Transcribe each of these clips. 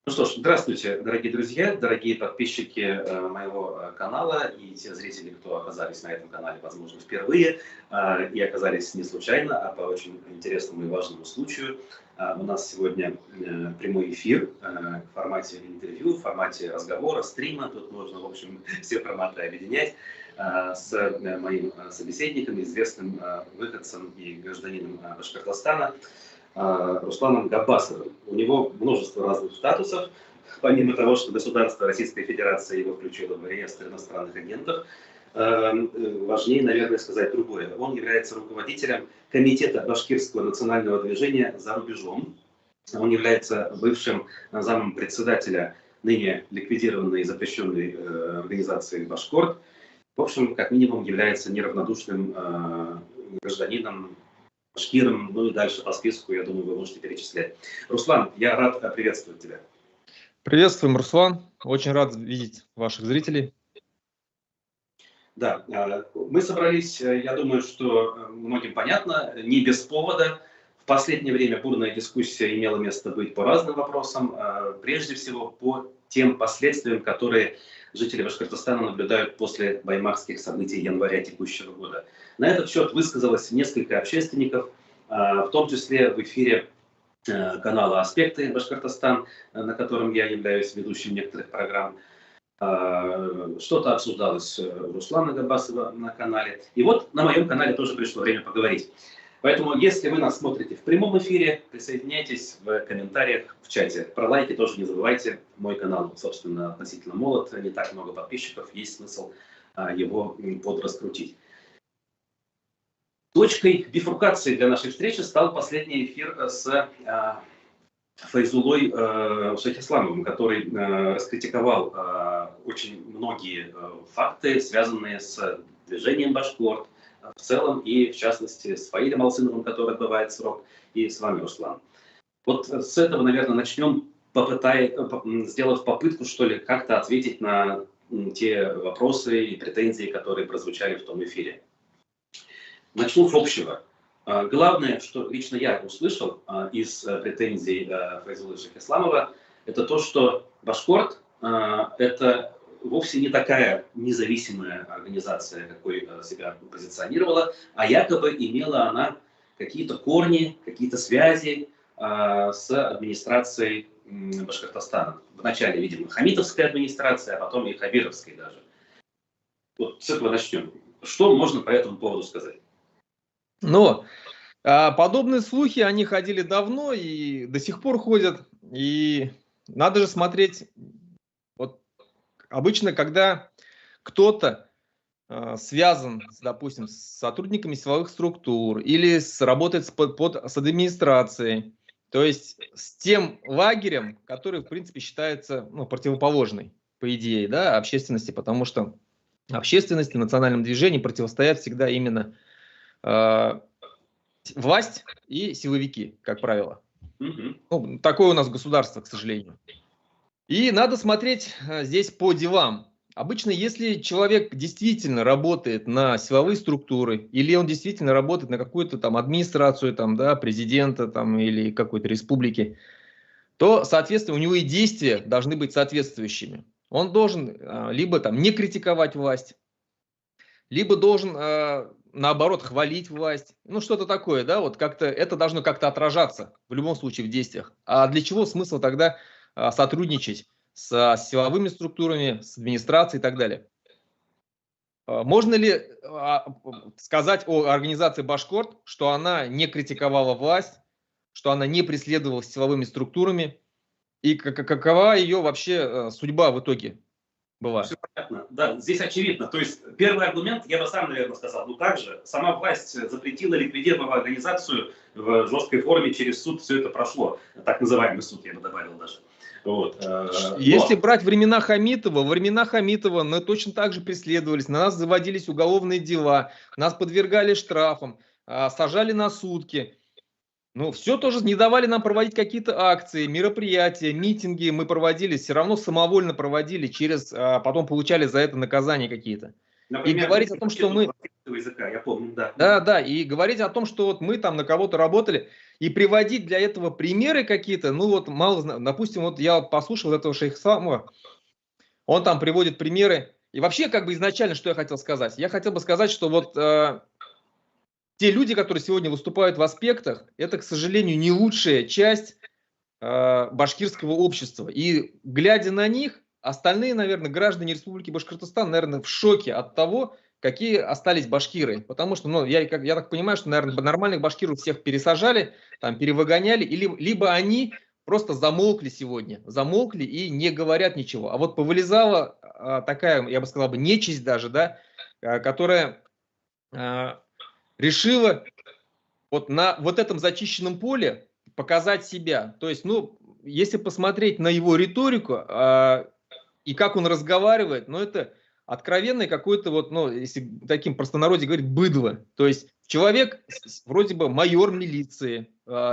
Ну что ж, здравствуйте, дорогие друзья, дорогие подписчики моего канала и те зрители, кто оказались на этом канале, возможно, впервые и оказались не случайно, а по очень интересному и важному случаю. У нас сегодня прямой эфир в формате интервью, в формате разговора, стрима. Тут можно, в общем, все форматы объединять с моим собеседником, известным выходцем и гражданином Башкортостана, Русланом Габбасовым. У него множество разных статусов. Помимо того, что государство Российской Федерации его включило в реестр иностранных агентов, важнее, наверное, сказать другое. Он является руководителем Комитета Башкирского национального движения «За рубежом». Он является бывшим замом председателя ныне ликвидированной и запрещенной организации «Башкорт». В общем, как минимум, является неравнодушным гражданином, башкиром, ну и дальше по списку, я думаю, вы можете перечислять. Руслан, я рад приветствовать тебя. Приветствуем, Руслан. Очень рад видеть ваших зрителей. Да, мы собрались, я думаю, что многим понятно, не без повода. В последнее время бурная дискуссия имела место быть по разным вопросам, прежде всего по тем последствиям, которые жители Башкортостана наблюдают после баймакских событий января текущего года. На этот счет высказалось несколько общественников, в том числе в эфире канала «Аспекты Башкортостан», на котором я являюсь ведущим некоторых программ. Что-то обсуждалось у Руслана Габбасова на канале. И вот на моем канале тоже пришло время поговорить. Поэтому, если вы нас смотрите в прямом эфире, присоединяйтесь в комментариях, в чате. Про лайки тоже не забывайте. Мой канал, собственно, относительно молод, не так много подписчиков, есть смысл его подраскрутить. Точкой бифуркации для нашей встречи стал последний эфир с Файзулой Шайхисламовым, который раскритиковал очень многие факты, связанные с движением «Башкорт» в целом и, в частности, с Фаилем Алсыновым, который отбывает срок, и с вами, Руслан. Вот с этого, наверное, начнем, сделав попытку, что ли, как-то ответить на те вопросы и претензии, которые прозвучали в том эфире. Начну с общего. Главное, что лично я услышал из претензий Файзулы Шайхисламова, это то, что «Башкорт» — это вовсе не такая независимая организация, какой себя позиционировала, а якобы имела она какие-то корни, какие-то связи с администрацией Башкортостана. Вначале, видимо, хамитовская администрация, а потом и хабировской даже. Вот с этого начнем. Что можно по этому поводу сказать? Но подобные слухи, они ходили давно и до сих пор ходят. И надо же смотреть, вот обычно, когда кто-то связан, допустим, с сотрудниками силовых структур или работает с администрацией, то есть с тем лагерем, который, в принципе, считается противоположной, по идее, да, общественности, потому что общественности в национальном движении противостоят всегда именно власть и силовики, как правило. Ну, такое у нас государство, к сожалению. И надо смотреть здесь по делам. Обычно, если человек действительно работает на силовые структуры, или он действительно работает на какую-то там администрацию, там, да, президента там, или какой-то республики, то, соответственно, у него и действия должны быть соответствующими. Он должен либо там не критиковать власть, либо должен, наоборот, хвалить власть. Ну, что-то такое, да, вот как-то это должно как-то отражаться в любом случае в действиях. А для чего смысл тогда сотрудничать с силовыми структурами, с администрацией и так далее? Можно ли сказать о организации «Башкорт», что она не критиковала власть, что она не преследовала силовыми структурами, и какова ее вообще судьба в итоге была? Все понятно. Да, здесь очевидно. То есть первый аргумент, я бы сам, наверное, сказал, ну как же, сама власть запретила, ликвидировала организацию в жесткой форме, через суд все это прошло. Так называемый суд, я бы добавил даже. Вот. Если брать времена Хамитова, мы точно так же преследовались, на нас заводились уголовные дела, нас подвергали штрафам, сажали на сутки. Ну, все тоже не давали нам проводить какие-то акции, мероприятия, митинги мы проводили, все равно самовольно проводили, потом получали за это наказания какие-то. И говорить о том, что мы... языка, я помню, да. Да, и говорить о том, что вот мы там на кого-то работали. И приводить для этого примеры какие-то, ну вот мало, допустим, вот я послушал этого шейха Исламова, он там приводит примеры. И вообще, как бы изначально, что я хотел сказать? Я хотел бы сказать, что вот те люди, которые сегодня выступают в аспектах, это, к сожалению, не лучшая часть башкирского общества. И глядя на них, остальные, наверное, граждане Республики Башкортостан, наверное, в шоке от того, какие остались башкиры. Потому что, ну, я так понимаю, что, наверное, нормальных башкиров всех пересажали, там, перевыгоняли, либо они просто замолкли сегодня, замолкли и не говорят ничего. А вот повылезала такая, я бы сказал, нечисть даже, да, которая решила вот на вот этом зачищенном поле показать себя. То есть, ну, если посмотреть на его риторику и как он разговаривает, ну, это откровенный какой-то вот, ну, если таким простонародье говорить, быдло. То есть человек вроде бы майор милиции,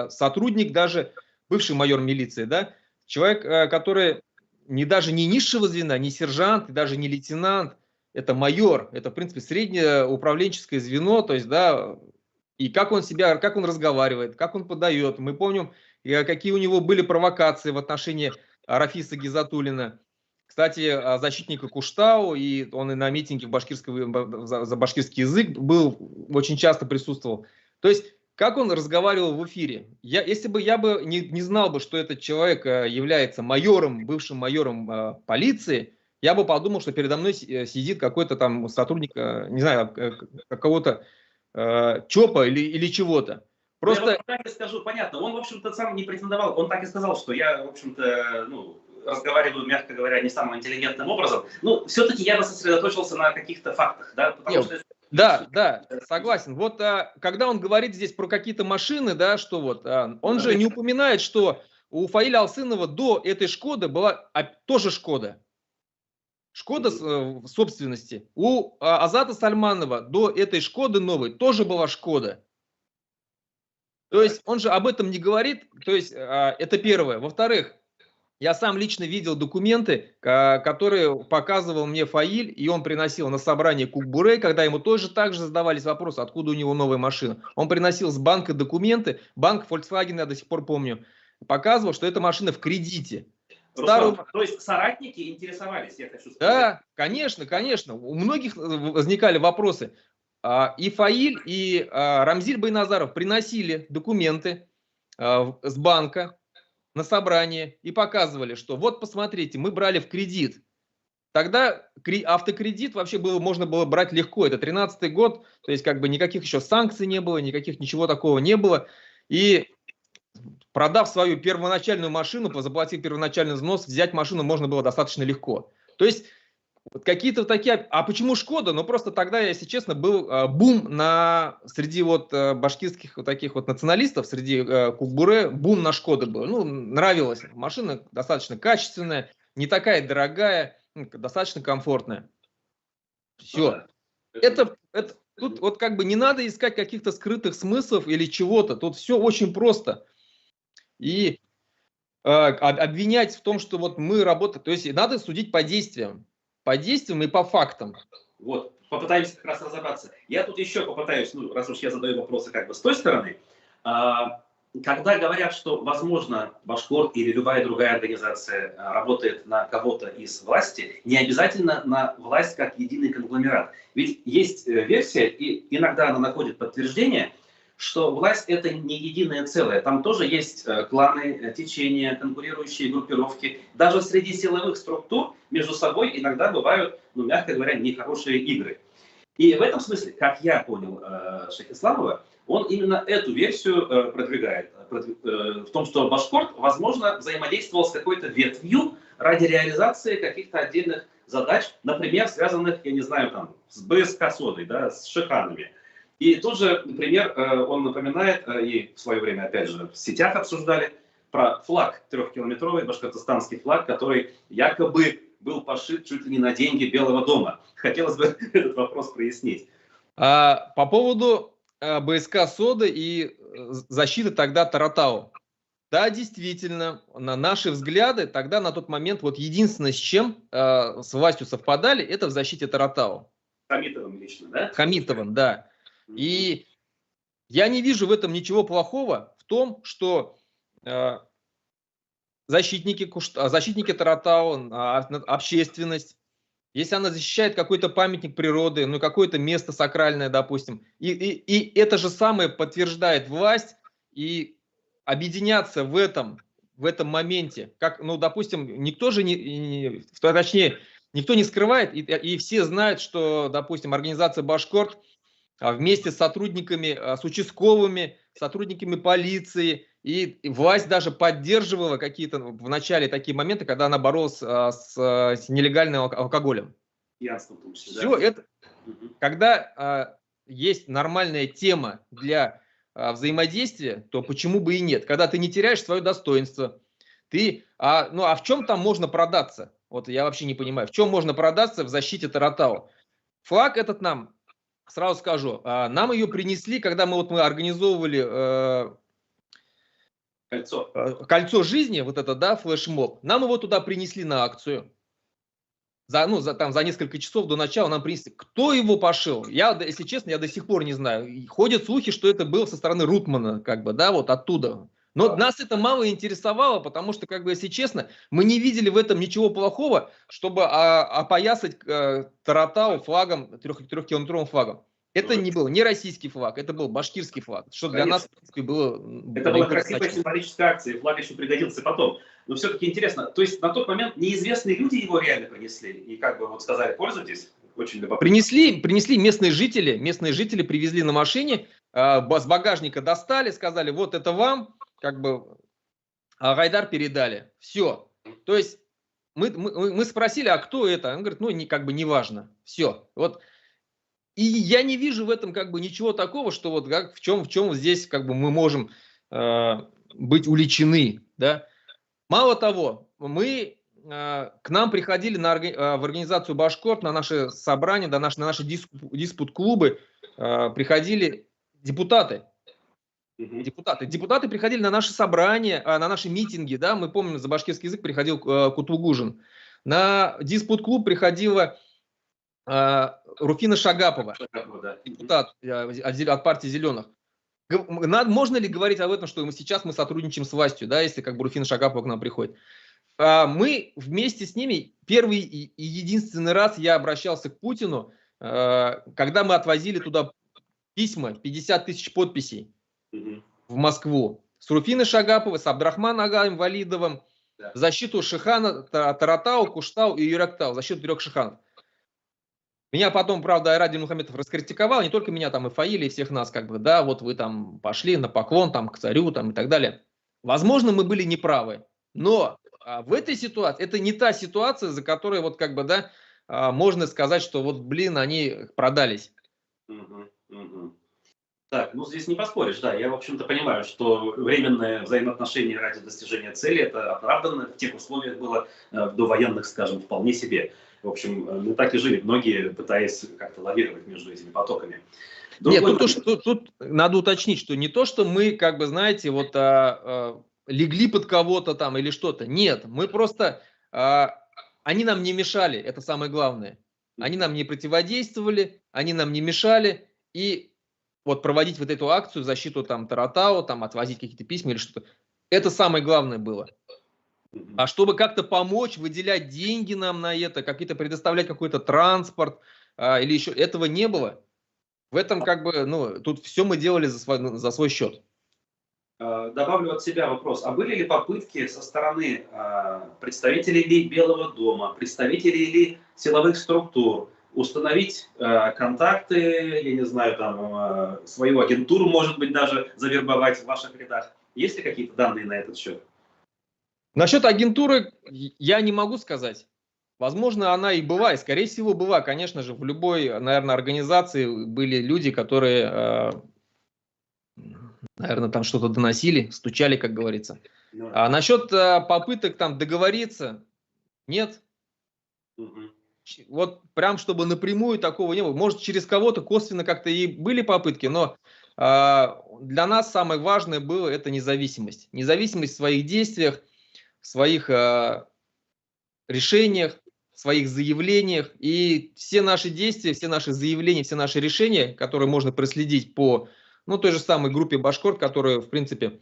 сотрудник даже, бывший майор милиции, да, человек, который даже не низшего звена, не сержант, и даже не лейтенант, это майор, это, в принципе, среднее управленческое звено, то есть, да, и как он себя, как он разговаривает, как он подает. Мы помним, какие у него были провокации в отношении Рафиса Гизатуллина. Кстати, защитника Куштау, и он и на митинге за башкирский язык был, очень часто присутствовал. То есть, как он разговаривал в эфире. Если бы я бы не знал бы, что этот человек является майором, бывшим майором полиции, я бы подумал, что передо мной сидит какой-то там сотрудник, не знаю, какого-то ЧОПа или чего-то. Просто... Я так и скажу, понятно, он, в общем-то, сам не претендовал, он так и сказал, что я, в общем-то, ну, разговариваю, мягко говоря, не самым интеллигентным образом. Ну, все-таки я бы сосредоточился на каких-то фактах, да, потому что... Да, согласен. Вот когда он говорит здесь про какие-то машины, да, что вот, он же не упоминает, что у Фаиля Алсынова до этой Шкоды была тоже Шкода. Шкода в собственности. У Азата Сальманова до этой Шкоды новой тоже была Шкода. То есть он же об этом не говорит. То есть это первое. Во-вторых, я сам лично видел документы, которые показывал мне Фаиль, и он приносил на собрание Кукбурей, когда ему тоже также задавались вопросы, откуда у него новая машина. Он приносил с банка документы, банк Volkswagen, я до сих пор помню, показывал, что эта машина в кредите. Руслан, то есть соратники интересовались, я хочу сказать. Да, конечно. У многих возникали вопросы. И Фаиль, и Рамзиль Байназаров приносили документы с банка на собрание и показывали, что вот посмотрите, мы брали в кредит. Тогда автокредит вообще можно было брать легко. Это 13-й год, то есть как бы никаких еще санкций не было, ничего такого не было. И продав свою первоначальную машину, заплатив первоначальный взнос, взять машину можно было достаточно легко. То есть вот какие-то такие... А почему Шкода? Ну, просто тогда, если честно, был бум среди вот башкирских вот таких вот националистов, среди Кукбуре, бум на Шкода был. Ну, нравилась. Машина достаточно качественная, не такая дорогая, достаточно комфортная. Все. Тут вот как бы не надо искать каких-то скрытых смыслов или чего-то. Тут все очень просто. И обвинять в том, что вот мы работаем... То есть надо судить по действиям. По действиям и по фактам. Вот, попытаемся как раз разобраться. Я тут еще попытаюсь, ну, раз уж я задаю вопросы как бы с той стороны, когда говорят, что, возможно, Башкорт или любая другая организация работает на кого-то из власти, не обязательно на власть как единый конгломерат. Ведь есть версия, и иногда она находит подтверждение, что власть это не единое целое. Там тоже есть кланы, течения, конкурирующие группировки. Даже среди силовых структур между собой иногда бывают, ну, мягко говоря, нехорошие игры. И в этом смысле, как я понял шейха Исламова, он именно эту версию продвигает. В том, что Башкорт, возможно, взаимодействовал с какой-то ветвью ради реализации каких-то отдельных задач, например, связанных, я не знаю, там, с БСК Содой, да, с шиханами. И тут же, например, он напоминает, и в свое время, опять же, в сетях обсуждали, про флаг 3-километровый, башкортостанский флаг, который якобы был пошит чуть ли не на деньги Белого дома. Хотелось бы этот вопрос прояснить. По поводу БСК Соды и защиты тогда Таратау. Да, действительно, на наши взгляды тогда на тот момент вот единственное, с чем с властью совпадали, это в защите Таратау. Хамитовым лично, да? Хамитовым, да. И я не вижу в этом ничего плохого, том, что защитники Таратау, общественность, если она защищает какой-то памятник природы, ну какое-то место сакральное, допустим, и это же самое подтверждает власть, и объединяться в этом моменте, как, ну, допустим, никто же точнее, никто не скрывает, и все знают, что, допустим, организация «Башкорт» вместе с сотрудниками, с участковыми, сотрудниками полиции, и власть даже поддерживала какие-то в начале такие моменты, когда она боролась с нелегальным алкоголем. Ясно, все да? Это, когда есть нормальная тема для взаимодействия, то почему бы и нет? Когда ты не теряешь свое достоинство, ну а в чем там можно продаться? Вот я вообще не понимаю, в чем можно продаться в защите Таратау? Флаг этот нам, сразу скажу, нам ее принесли, когда мы организовывали кольцо жизни, вот это, да, флешмоб. Нам его туда принесли на акцию. За несколько часов до начала нам принесли. Кто его пошил? Я, если честно, я до сих пор не знаю. Ходят слухи, что это было со стороны Рутмана, как бы, да, вот оттуда. Но нас это мало интересовало, потому что, как бы, если честно, мы не видели в этом ничего плохого, чтобы опоясать Таратау флагом, трехкилометровым флагом. Это не был не российский флаг, это был башкирский флаг, что для нас, в принципе, было... Это была красивая символическая акция, флаг еще пригодился потом. Но все-таки интересно, то есть на тот момент неизвестные люди его реально принесли и как бы вот сказали, пользуйтесь? Очень любопытно. Принесли местные жители привезли на машине, с багажника достали, сказали, вот это вам, как бы, Гайдар передали. Все. То есть мы спросили, а кто это? Он говорит, ну, как бы неважно. Все. Вот. И я не вижу в этом как бы ничего такого, что вот в чем здесь как бы мы можем быть уличены, да. Мало того, к нам приходили в организацию «Башкорт» на наши собрания, на наши диспут-клубы приходили депутаты. Депутаты приходили на наши собрания, на наши митинги, да, мы помним, за башкирский язык приходил Кутугужин. На диспут-клуб приходила Руфина Шагапова, депутат от партии «Зеленых». Можно ли говорить об этом, что сейчас мы сотрудничаем с властью, да, если как бы Руфина Шагапова к нам приходит? Мы вместе с ними первый и единственный раз я обращался к Путину, когда мы отвозили туда письма, 50 тысяч подписей в Москву, с Руфиной Шагаповой, с Абдрахманом Агаем Валидовым, в защиту Шихана, Таратау, Куштау и Юрактау, в защиту 3 шиханов. Меня потом, правда, Айради Мухаметов раскритиковал, не только меня, там и Фаиля, и всех нас, как бы, да, вот вы там пошли на поклон там к царю там и так далее. Возможно, мы были неправы, но в этой ситуации, это не та ситуация, за которой вот как бы, да, можно сказать, что вот, блин, они продались. Так, ну здесь не поспоришь, да, я, в общем-то, понимаю, что временное взаимоотношение ради достижения цели, это оправданно, в тех условиях было до военных, скажем, вполне себе. В общем, мы так и жили, многие пытаясь как-то лавировать между этими потоками. Нет, тут надо уточнить, что не то, что мы, как бы, знаете, вот легли под кого-то там или что-то. Нет, мы просто, они нам не мешали, это самое главное. Они нам не противодействовали, они нам не мешали, и вот проводить вот эту акцию в защиту там Таратау, там отвозить какие-то письма или что-то, это самое главное было. А чтобы как-то помочь, выделять деньги нам на это, какие-то предоставлять какой-то транспорт или еще, этого не было. В этом как бы, ну, тут все мы делали за свой счет. Добавлю от себя вопрос. А были ли попытки со стороны представителей Белого дома, представителей ли силовых структур установить контакты, я не знаю, там, свою агентуру, может быть, даже завербовать в ваших рядах? Есть ли какие-то данные на этот счет? Насчет агентуры я не могу сказать. Возможно, она и была, и скорее всего была. Конечно же, в любой, наверное, организации были люди, которые, наверное, там что-то доносили, стучали, как говорится. А насчет попыток там договориться, нет. Вот прям, чтобы напрямую такого не было. Может, через кого-то косвенно как-то и были попытки, но для нас самое важное было это независимость. Независимость в своих действиях, в своих решениях, в своих заявлениях. И все наши действия, все наши заявления, все наши решения, которые можно проследить по той же самой группе Башкорт, которая, в принципе,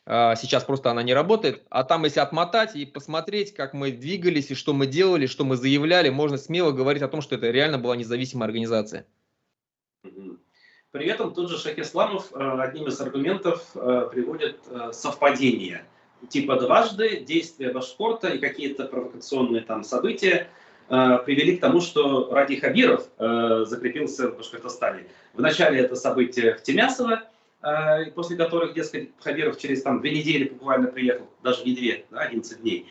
Сейчас просто она не работает. А там, если отмотать и посмотреть, как мы двигались, и что мы делали, что мы заявляли, можно смело говорить о том, что это реально была независимая организация. При этом тут же Шейх Исламов одним из аргументов приводит совпадение. Типа дважды действия Башкорта и какие-то провокационные там события привели к тому, что Ради Хабиров закрепился в Башкортостане. Вначале это событие в Тимясово, после которых, дескать, Хабиров через 2 недели буквально приехал, даже не 2, 11 дней.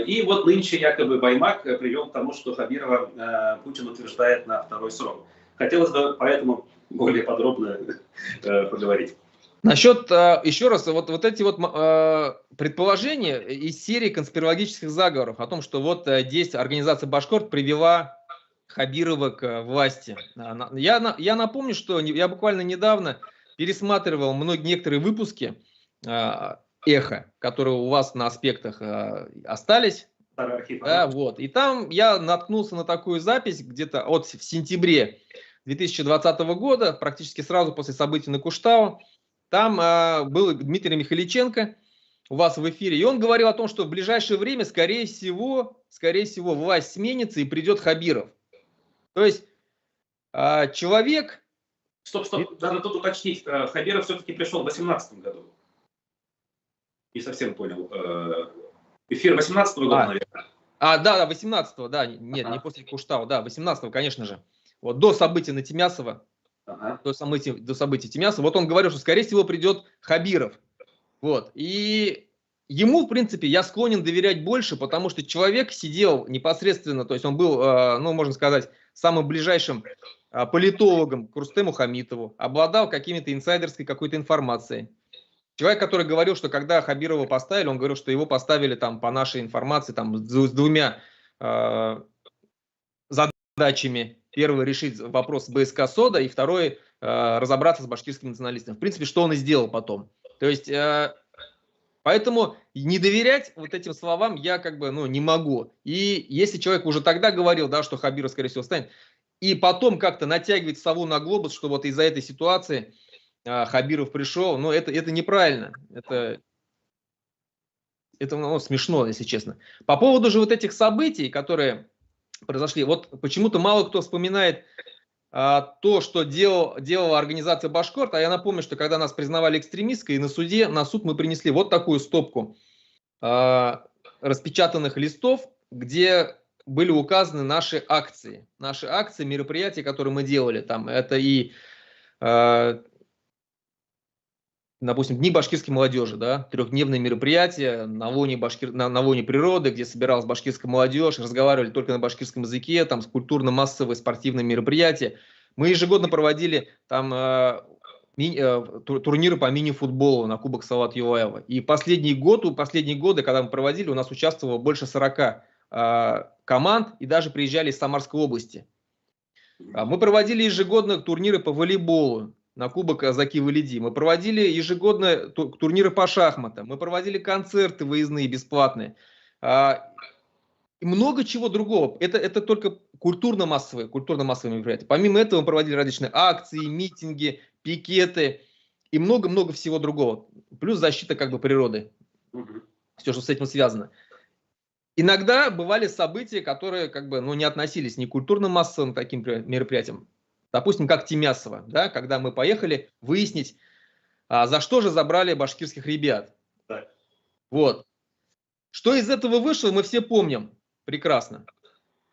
И вот нынче якобы Баймак привел к тому, что Хабирова Путин утверждает на 2-й срок. Хотелось бы поэтому более подробно поговорить. Насчет, еще раз, вот эти вот предположения из серии конспирологических заговоров о том, что вот здесь организация Башкорт привела Хабирова к власти. Я напомню, что я буквально недавно пересматривал некоторые выпуски «Эхо», которые у вас на аспектах остались. Да, вот. И там я наткнулся на такую запись где-то в сентябре 2020 года, практически сразу после событий на Куштау. Там был Дмитрий Михаличенко у вас в эфире, и он говорил о том, что в ближайшее время, скорее всего, власть сменится и придет Хабиров. То есть человек... Стоп, надо тут уточнить, Хабиров все-таки пришел в 2018 году. Не совсем понял. Эфир 2018 года, наверное. Да, 18-го, да, нет, не после Куштау, да, 18-го, конечно же. Вот до событий на Тимясово, до событий Тимясова, вот он говорил, что, скорее всего, придет Хабиров. Вот, и ему, в принципе, я склонен доверять больше, потому что человек сидел непосредственно, то есть он был, ну, можно сказать, самым ближайшим политологом к Рустему Хамитову, обладал какими-то инсайдерской какой-то информацией. Человек, который говорил, что когда Хабирова поставили, он говорил, что его поставили там по нашей информации там с 2 задачами. Первый — решить вопрос БСК СОДА, и второй — разобраться с башкирским националистом. В принципе, что он и сделал потом. То есть, поэтому не доверять вот этим словам я не могу. И если человек уже тогда говорил, да, что Хабиров, скорее всего, станет, и потом как-то натягивать сову на глобус, что вот из-за этой ситуации Хабиров пришел, но это неправильно. Это смешно, если честно. По поводу же вот этих событий, которые произошли, вот почему-то мало кто вспоминает то, что делала организация Башкорт. А я напомню, что когда нас признавали экстремисткой, на суд мы принесли вот такую стопку распечатанных листов, где были указаны наши акции, мероприятия, которые мы делали. Там это и допустим, Дни башкирской молодежи, да, 3-дневные мероприятия на лоне природы, где собиралась башкирская молодежь, разговаривали только на башкирском языке, там культурно-массовые спортивные мероприятия. Мы ежегодно проводили там турниры по мини-футболу на Кубок Салавата Юлаева. И последние годы, когда мы проводили, у нас участвовало больше 40 команд, и даже приезжали из Самарской области. Мы проводили ежегодно турниры по волейболу на Кубок Заки Валиди. Мы проводили ежегодно турниры по шахматам. Мы проводили концерты выездные, бесплатные. И много чего другого. Это только культурно-массовые мероприятия. Помимо этого мы проводили различные акции, митинги, пикеты и много-много всего другого. Плюс защита природы. Все, что с этим связано. Иногда бывали события, которые не относились ни к культурно-массовым таким мероприятиям. Допустим, как Тимясово, да, когда мы поехали выяснить, за что же забрали башкирских ребят. Так. Вот. Что из этого вышло, мы все помним прекрасно.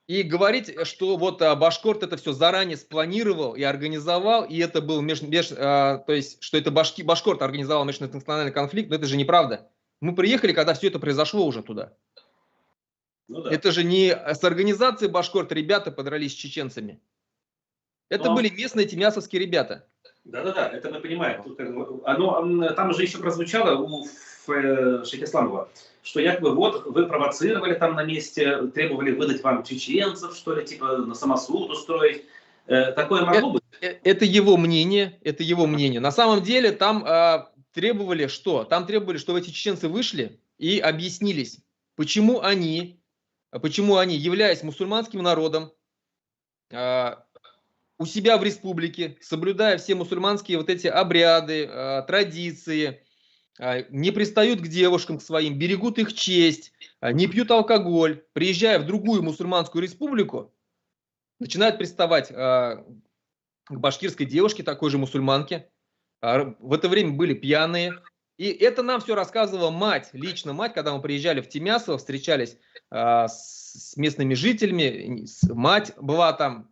И говорить, что вот Башкорт это все заранее спланировал и организовал, и это был то есть, что это Башкорт организовал межнациональный конфликт, но это же неправда. Мы приехали, когда все это произошло уже туда. Ну, да. Это же не с организацией Башкорт ребята подрались с чеченцами. Это были местные тимясовские ребята. Да, это мы понимаем. Там же еще прозвучало у Шейха Исламова, что якобы вот вы провоцировали там на месте, требовали выдать вам чеченцев, что ли, типа на самосуд устроить. Такое могло быть? Это его мнение, На самом деле там требовали что? Там требовали, чтобы эти чеченцы вышли и объяснились, почему они, являясь мусульманским народом, у себя в республике, соблюдая все мусульманские вот эти обряды, традиции, не пристают к девушкам к своим, берегут их честь, не пьют алкоголь, приезжая в другую мусульманскую республику, начинают приставать к башкирской девушке, такой же мусульманке. В это время были пьяные. И это нам все рассказывала мать, лично мать, когда мы приезжали в Тимясово, встречались с местными жителями, мать была там.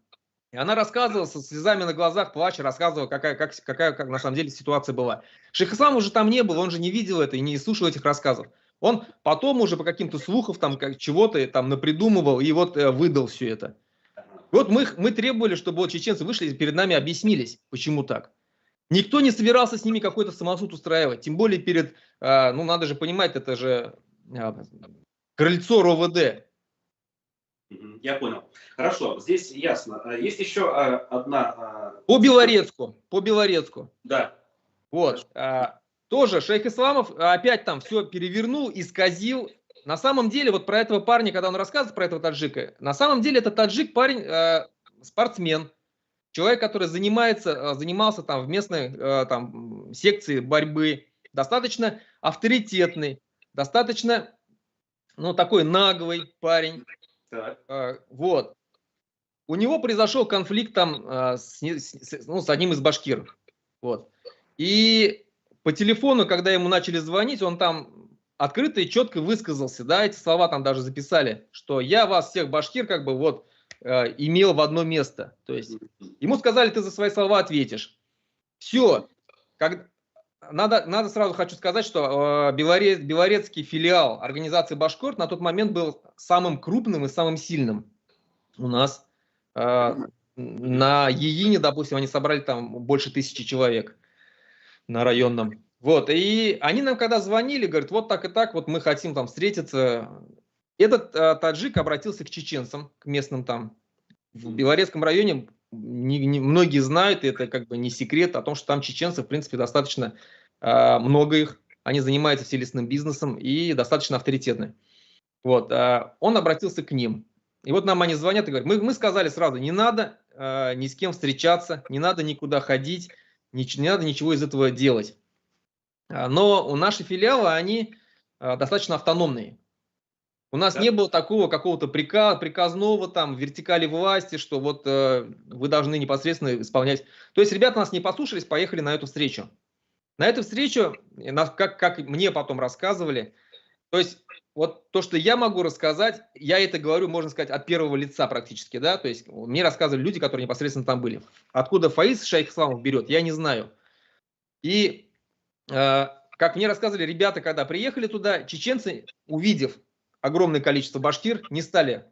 И она рассказывала со слезами на глазах, плача, рассказывала, какая на самом деле ситуация была. Шейх Ислам уже там не был, он же не видел это и не слушал этих рассказов. Он потом уже по каким-то слухам там чего-то там напридумывал и вот выдал все это. Вот мы требовали, чтобы вот чеченцы вышли и перед нами объяснились, почему так. Никто не собирался с ними какой-то самосуд устраивать, тем более перед, ну надо же понимать, это же крыльцо РОВД. Я понял. Хорошо, здесь ясно. Есть еще одна... По Белорецку. Да. Вот. Тоже шейх Исламов опять там все перевернул, исказил. На самом деле, вот про этого парня, когда он рассказывает про этого таджика, на самом деле этот таджик парень спортсмен. Человек, который занимался там в местной там, секции борьбы, достаточно авторитетный, достаточно, ну, такой наглый парень. Вот. У него произошел конфликт там с одним из башкиров. Вот. И по телефону, когда ему начали звонить, он там открыто и четко высказался, да, эти слова там даже записали, что я вас всех башкир как бы вот имел в одно место. То есть ему сказали, ты за свои слова ответишь. Все. Надо сразу хочу сказать, что белорецкий филиал организации Башкорт на тот момент был самым крупным и самым сильным у нас. На Яине, допустим, они собрали там больше 1000 человек на районном. Вот, и они нам когда звонили, говорят, вот так и так, вот мы хотим там встретиться. Этот таджик обратился к чеченцам, к местным там. В Белорецком районе многие знают, и это как бы не секрет, о том, что там чеченцы, в принципе, достаточно много их. Они занимаются все лесным бизнесом и достаточно авторитетны. Вот, он обратился к ним. И вот нам они звонят и говорят, мы сказали сразу, не надо ни с кем встречаться, не надо никуда ходить, не надо ничего из этого делать. Но у наши филиалы, они достаточно автономные. У нас не было такого какого-то приказного там вертикали власти, что вот вы должны непосредственно исполнять. То есть ребята нас не послушались, поехали на эту встречу. На эту встречу, как мне потом рассказывали, то есть вот то, что я могу рассказать, я это говорю, можно сказать, от первого лица практически, да, то есть мне рассказывали люди, которые непосредственно там были. Откуда Фаиз шейх Исламов берет, я не знаю. И как мне рассказывали ребята, когда приехали туда, чеченцы, увидев огромное количество башкир, не стали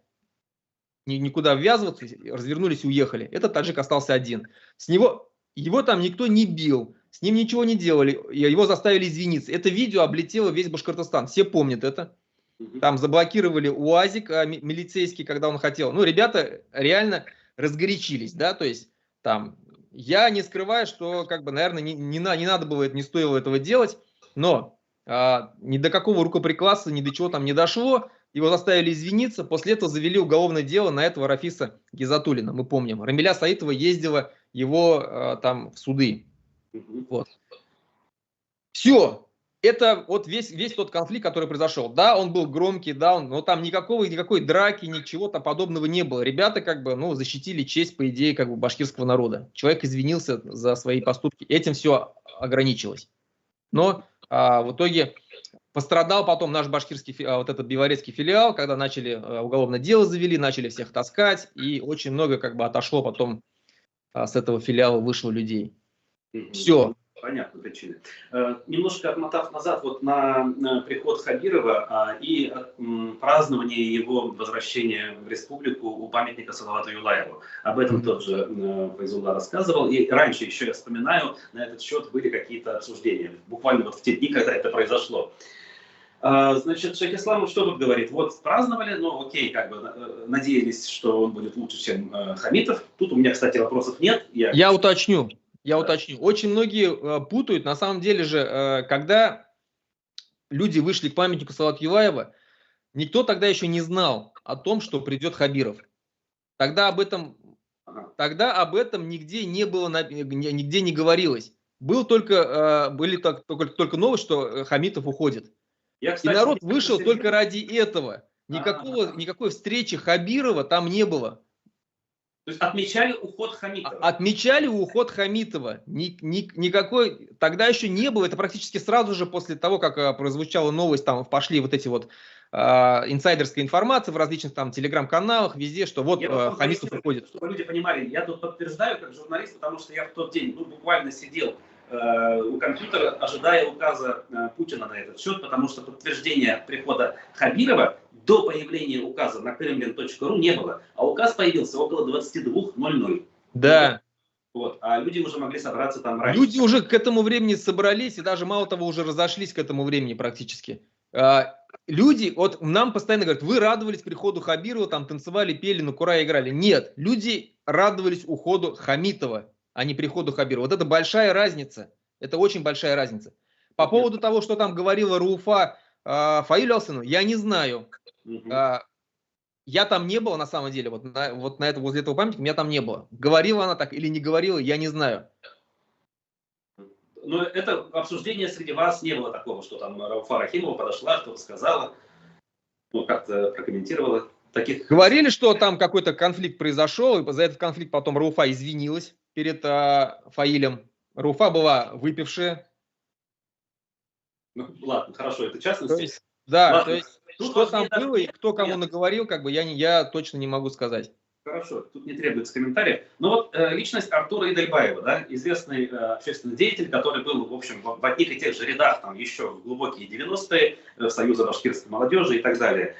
никуда ввязываться, развернулись и уехали. Этот таджик остался один. Его там никто не бил, с ним ничего не делали, его заставили извиниться. Это видео облетело весь Башкортостан, все помнят это. Там заблокировали УАЗик милицейский, когда он хотел. Ну, ребята реально разгорячились, да, то есть там, я не скрываю, что, как бы, наверное, не надо было, не стоило этого делать, но ни до какого рукоприкладства, ни до чего там не дошло. Его заставили извиниться. После этого завели уголовное дело на этого Рафиса Гизатуллина. Мы помним. Рамиля Саитова ездила его там в суды. Вот. Все. Это вот весь тот конфликт, который произошел. Да, он был громкий, да, но там никакой драки, ничего-то подобного не было. Ребята как бы, ну, защитили честь, по идее, как бы башкирского народа. Человек извинился за свои поступки. Этим все ограничилось. Но в итоге пострадал потом наш башкирский, вот этот белорецкий филиал, когда начали уголовное дело завели, начали всех таскать, и очень много как бы отошло потом с этого филиала, вышло людей. Все. Понятно, причины. Немножко отмотав назад вот на приход Хабирова и празднование его возвращения в республику у памятника Салавату Юлаеву. Об этом тот же Файзулла рассказывал. И раньше еще, я вспоминаю, на этот счет были какие-то обсуждения. Буквально вот в те дни, когда это произошло. Значит, шейх Исламов что тут говорит? Вот праздновали, ну окей, как бы надеялись, что он будет лучше, чем Хамитов. Тут у меня, кстати, вопросов нет. Я уточню. Очень многие путают. На самом деле же, когда люди вышли к памятнику Салавата Юлаева, никто тогда еще не знал о том, что придет Хабиров. Тогда об этом нигде не было, нигде не говорилось. были только новость, что Хамитов уходит. И народ вышел только ради этого. Никакой встречи Хабирова там не было. То есть отмечали уход Хамитова? Отмечали уход Хамитова. Никакой, тогда еще не было. Это практически сразу же после того, как прозвучала новость, там пошли вот эти вот инсайдерская информация в различных там телеграм-каналах, везде, что вот Хамитов уходит. Чтобы люди понимали, я тут подтверждаю как журналист, потому что я в тот день буквально сидел у компьютера, ожидая указа Путина на этот счет, потому что подтверждения прихода Хабирова до появления указа на kremlin.ru не было, а указ появился около 22:00. Да. Вот, а люди уже могли собраться там раньше. Люди уже к этому времени собрались, и даже мало того, уже разошлись к этому времени практически. Люди, вот нам постоянно говорят, вы радовались приходу Хабирова, там танцевали, пели, на кура играли. Нет, люди радовались уходу Хамитова, а не приходу Хабирова. Вот это большая разница. Это очень большая разница. По поводу того, что там говорила Рауфа Фаиль Алсыну, я не знаю. Я там не был, на самом деле, возле этого памятника меня там не было. Говорила она так или не говорила, я не знаю. Но это обсуждение среди вас не было такого, что там Рауфа Рахимова подошла, что-то сказала, как-то прокомментировала. Говорили, что там какой-то конфликт произошел, и за этот конфликт потом Рауфа извинилась перед Фаилем. Рауфа была выпившая. Ну, ладно, хорошо, это частности. То есть что там было и кто кому наговорил, как бы я точно не могу сказать. Хорошо, тут не требуется комментариев. Но вот личность Артура Идельбаева, да, известный общественный деятель, который был, в общем, в одних и тех же рядах там еще в глубокие 90-е, в Союзе башкирской молодежи и так далее.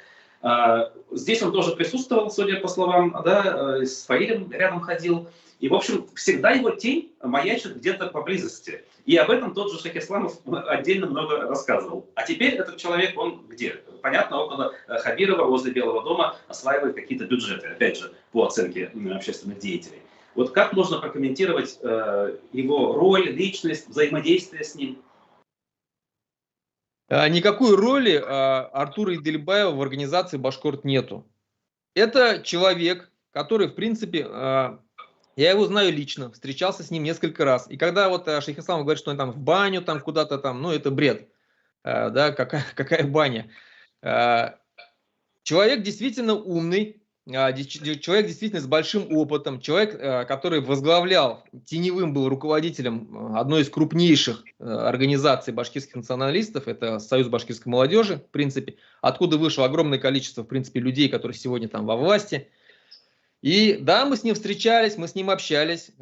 Здесь он тоже присутствовал, судя по словам, да, с Фаилем рядом ходил. И, в общем, всегда его тень маячит где-то поблизости. И об этом тот же Шейх Исламов отдельно много рассказывал. А теперь этот человек, он где? Понятно, около Хабирова, возле Белого дома осваивает какие-то бюджеты, опять же, по оценке общественных деятелей. Вот как можно прокомментировать его роль, личность, взаимодействие с ним? Никакой роли Артура Идельбаева в организации Башкорт нету. Это человек, который, в принципе, я его знаю лично, встречался с ним несколько раз. И когда вот Шейх Исламов говорит, что он там в баню, там куда-то там, ну это бред. Да, какая баня. Человек действительно умный, человек действительно с большим опытом, человек, который возглавлял, теневым был руководителем одной из крупнейших организаций башкирских националистов, это Союз башкирской молодежи, в принципе, откуда вышло огромное количество, в принципе, людей, которые сегодня там во власти. И да, мы с ним встречались, мы с ним общались,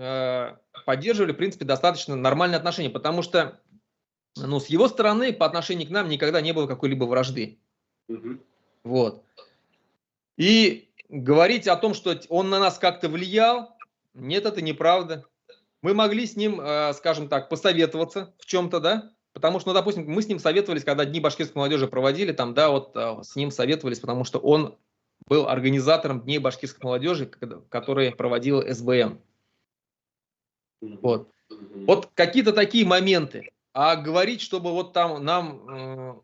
поддерживали, в принципе, достаточно нормальные отношения, потому что, ну, с его стороны по отношению к нам никогда не было какой-либо вражды. Вот. И говорить о том, что он на нас как-то влиял, нет, это неправда. Мы могли с ним, скажем так, посоветоваться в чем-то, да, потому что, ну, допустим, мы с ним советовались, когда Дни башкирской молодежи проводили, там, да, вот с ним советовались, потому что он был организатором Дней башкирской молодежи, которые проводила СБМ. Вот. Вот какие-то такие моменты. А говорить, чтобы вот там нам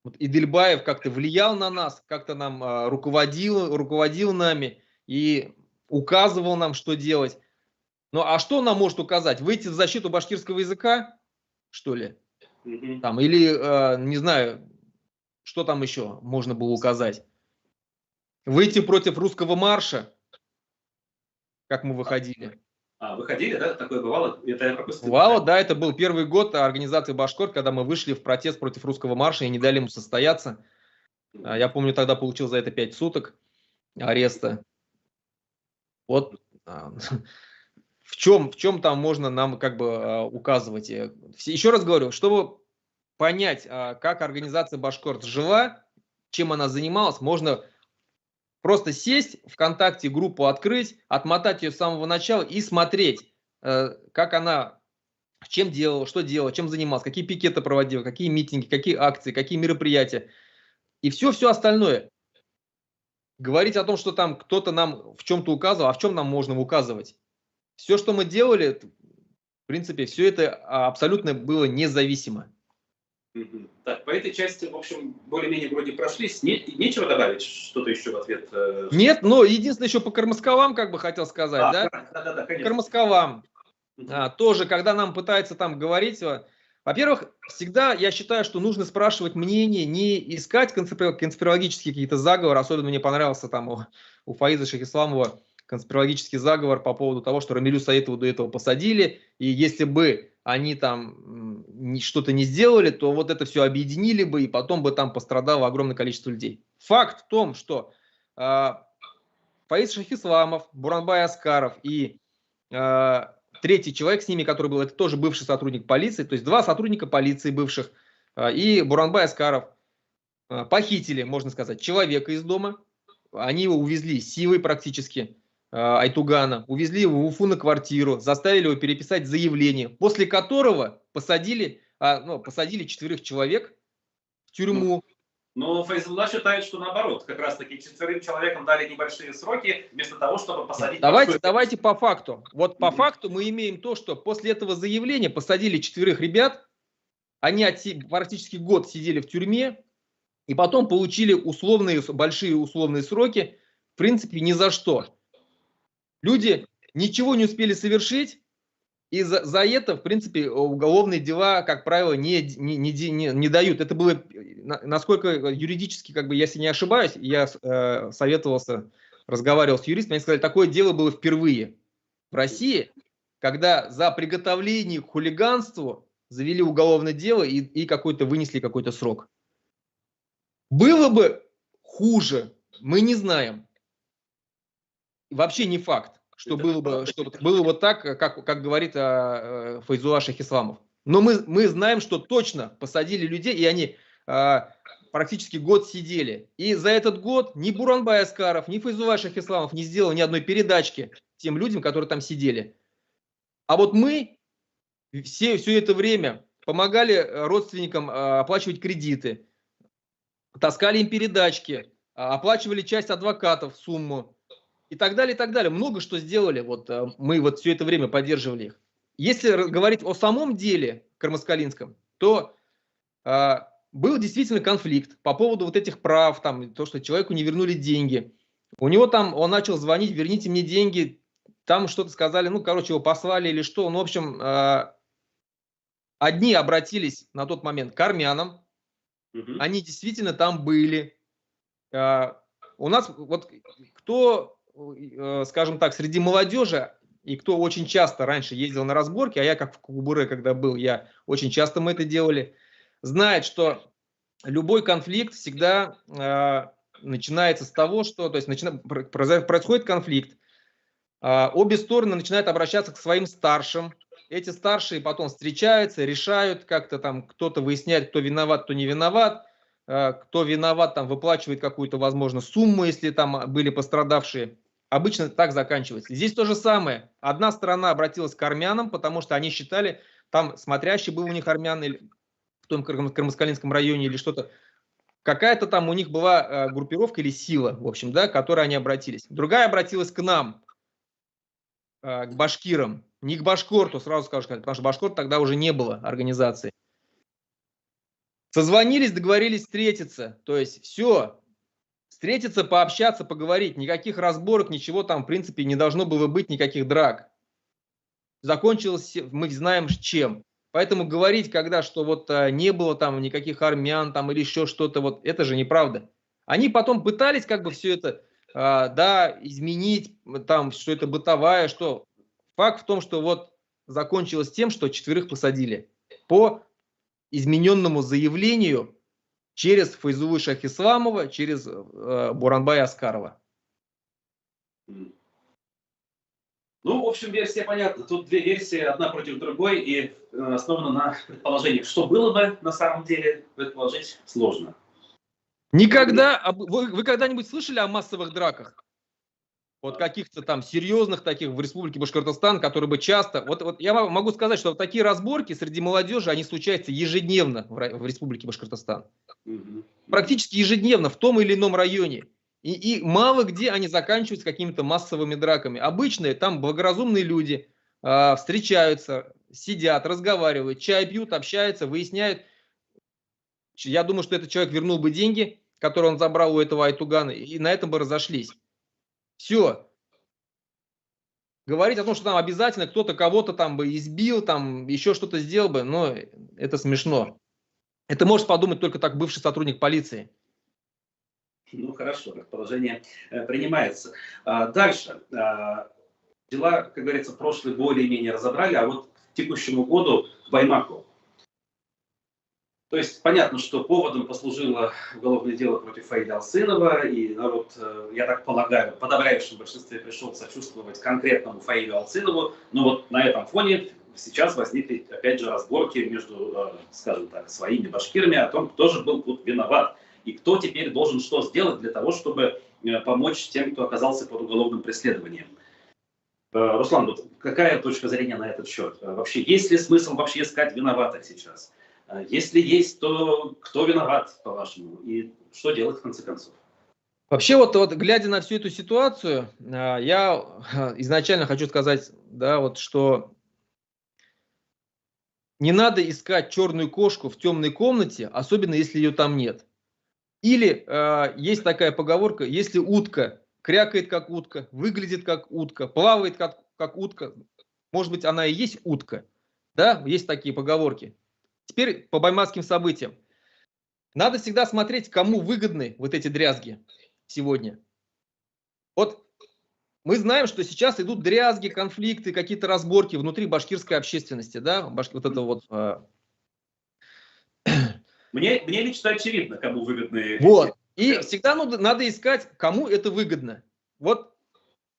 вот Идельбаев как-то влиял на нас, как-то нам руководил нами и указывал нам, что делать. Ну а что нам может указать? Выйти в защиту башкирского языка, что ли? Там, или, не знаю, что там еще можно было указать? Выйти против русского марша, как мы выходили. Выходили, да? Такое бывало? Это я пропустил. Бывало, да, это был первый год организации Башкорт, когда мы вышли в протест против русского марша и не дали ему состояться. Я помню, тогда получил за это 5 суток ареста. Вот в чем там можно нам как бы указывать. Еще раз говорю, чтобы понять, как организация Башкорт жила, чем она занималась, можно просто сесть, ВКонтакте группу открыть, отмотать ее с самого начала и смотреть, как она, чем делала, что делала, чем занималась, какие пикеты проводила, какие митинги, какие акции, какие мероприятия. И все остальное. Говорить о том, что там кто-то нам в чем-то указывал, а в чем нам можно указывать. Все, что мы делали, в принципе, все это абсолютно было независимо. Так, по этой части, в общем, более-менее вроде прошлись. Нечего добавить что-то еще в ответ? Нет, но единственное еще по Кармасковам, как бы хотел сказать, да? Да, конечно. Кармасковам. тоже, когда нам пытаются там говорить, во-первых, всегда я считаю, что нужно спрашивать мнение, не искать конспирологические какие-то заговоры. Особенно мне понравился там у Фаиза Шахисламова конспирологический заговор по поводу того, что Рамилю Саитову до этого посадили, и если бы они там что-то не сделали, то вот это все объединили бы, и потом бы там пострадало огромное количество людей. Факт в том, что Фаиз Шахисламов, Буранбай Аскаров и третий человек с ними, который был, это тоже бывший сотрудник полиции, то есть два сотрудника полиции бывших, и Буранбай Аскаров похитили, можно сказать, человека из дома, они его увезли силой практически, Айтугана, увезли его в Уфу на квартиру, заставили его переписать заявление, после которого посадили 4 человек в тюрьму. Но Файзулла считает, что наоборот, как раз таки 4 человекам дали небольшие сроки, вместо того, чтобы посадить... Давайте по факту. Вот по факту мы имеем то, что после этого заявления посадили 4 ребят, они практически год сидели в тюрьме, и потом получили большие условные сроки, в принципе, ни за что. Люди ничего не успели совершить, и за это, в принципе, уголовные дела, как правило, не дают. Это было, насколько юридически, если не ошибаюсь, я разговаривал с юристами, они сказали, такое дело было впервые в России, когда за приготовление к хулиганству завели уголовное дело и вынесли какой-то срок. Было бы хуже, мы не знаем. Вообще не факт, что было бы вот так, как говорит Файзулла Шахисламов. Но мы знаем, что точно посадили людей, и они практически год сидели. И за этот год ни Буранбай Аскаров, ни Файзулла Шахисламов не сделал ни одной передачки тем людям, которые там сидели. А вот мы все это время помогали родственникам оплачивать кредиты, таскали им передачки, оплачивали часть адвокатов, сумму. И так далее, и так далее. Много что сделали, мы все это время поддерживали их. Если говорить о самом деле кармаскалинском, то был действительно конфликт по поводу вот этих прав, то, что человеку не вернули деньги. У него он начал звонить, верните мне деньги, там что-то сказали, его послали или что. В общем, одни обратились на тот момент к армянам, они действительно там были. У нас, кто... скажем так, среди молодежи, и кто очень часто раньше ездил на разборки, а я как в Кубуре, когда был, очень часто мы это делали, знает, что любой конфликт всегда начинается с того, что, происходит конфликт, обе стороны начинают обращаться к своим старшим, эти старшие потом встречаются, решают, как-то кто-то выясняет, кто виноват, кто не виноват, кто виноват, выплачивает какую-то, возможно, сумму, если там были пострадавшие. Обычно так заканчивается. Здесь то же самое. Одна сторона обратилась к армянам, потому что они считали, там смотрящий был у них армян или в том Кармаскалинском районе или что-то. Какая-то там у них была группировка или сила, в общем, к которой они обратились. Другая обратилась к нам, к башкирам. Не к башкорту, сразу скажу, потому что башкорт тогда уже не было организации. Созвонились, договорились встретиться. То есть все. Встретиться, пообщаться, поговорить. Никаких разборок, ничего там, в принципе, не должно было быть, никаких драк. Закончилось, мы знаем, чем. Поэтому говорить, что не было там никаких армян или еще что-то, это же неправда. Они потом пытались все это, изменить, что это бытовая, что... Факт в том, что закончилось тем, что 4 посадили по измененному заявлению через Файзуллу Шахисламова, через Буранбая Аскарова. В общем, версия понятна. Тут две версии, одна против другой, и основана на предположениях. Что было бы на самом деле, предположить сложно. Никогда... Вы когда-нибудь слышали о массовых драках? Каких-то там серьезных таких в Республике Башкортостан, которые бы часто... Я могу сказать, что такие разборки среди молодежи, они случаются ежедневно в Республике Башкортостан. Практически ежедневно в том или ином районе. И мало где они заканчиваются какими-то массовыми драками. Обычные там благоразумные люди встречаются, сидят, разговаривают, чай пьют, общаются, выясняют. Я думаю, что этот человек вернул бы деньги, которые он забрал у этого Айтугана, и на этом бы разошлись. Все. говорить о том, что там обязательно кто-то кого-то там бы избил, там еще что-то сделал бы, но это смешно. Это может подумать только так бывший сотрудник полиции. Ну хорошо, предположение принимается. Дальше. Дела, как говорится, прошлый более-менее разобрали, а вот к текущему году, к Баймаку. То есть понятно, что поводом послужило уголовное дело против Фаиля Алсынова, и народ, я так полагаю, в подавляющем большинстве пришел сочувствовать конкретному Фаилю Алсынову, но вот на этом фоне сейчас возникли, опять же, разборки между, скажем так, своими башкирами о том, кто же был тут виноват, и кто теперь должен что сделать для того, чтобы помочь тем, кто оказался под уголовным преследованием. Руслан, вот какая точка зрения на этот счет? Вообще, есть ли смысл вообще искать виноватых сейчас? Если есть, то кто виноват, по-вашему? И что делать в конце концов? Вообще, вот глядя на всю эту ситуацию, я изначально хочу сказать, да, вот что не надо искать черную кошку в темной комнате, особенно если ее там нет. Или есть такая поговорка: если утка крякает как утка, выглядит как утка, плавает как утка, может быть, она и есть утка. Да, есть такие поговорки. Теперь по баймакским событиям. Надо всегда смотреть, кому выгодны вот эти дрязги сегодня. Вот мы знаем, что сейчас идут дрязги, конфликты, какие-то разборки внутри башкирской общественности, да, вот это вот. Мне лично очевидно, кому выгодны. Вот. И всегда надо искать, кому это выгодно. Вот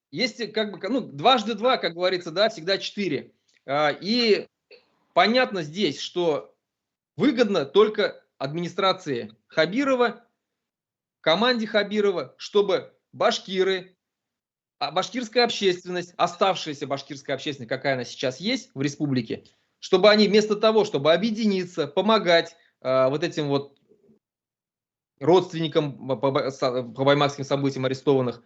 если как бы, ну, дважды два, как говорится, да, всегда 4. И понятно здесь, что выгодно только администрации Хабирова, команде Хабирова, чтобы башкиры, башкирская общественность, оставшаяся башкирская общественность, какая она сейчас есть в республике, чтобы они вместо того, чтобы объединиться, помогать вот этим вот родственникам по баймакским событиям арестованных,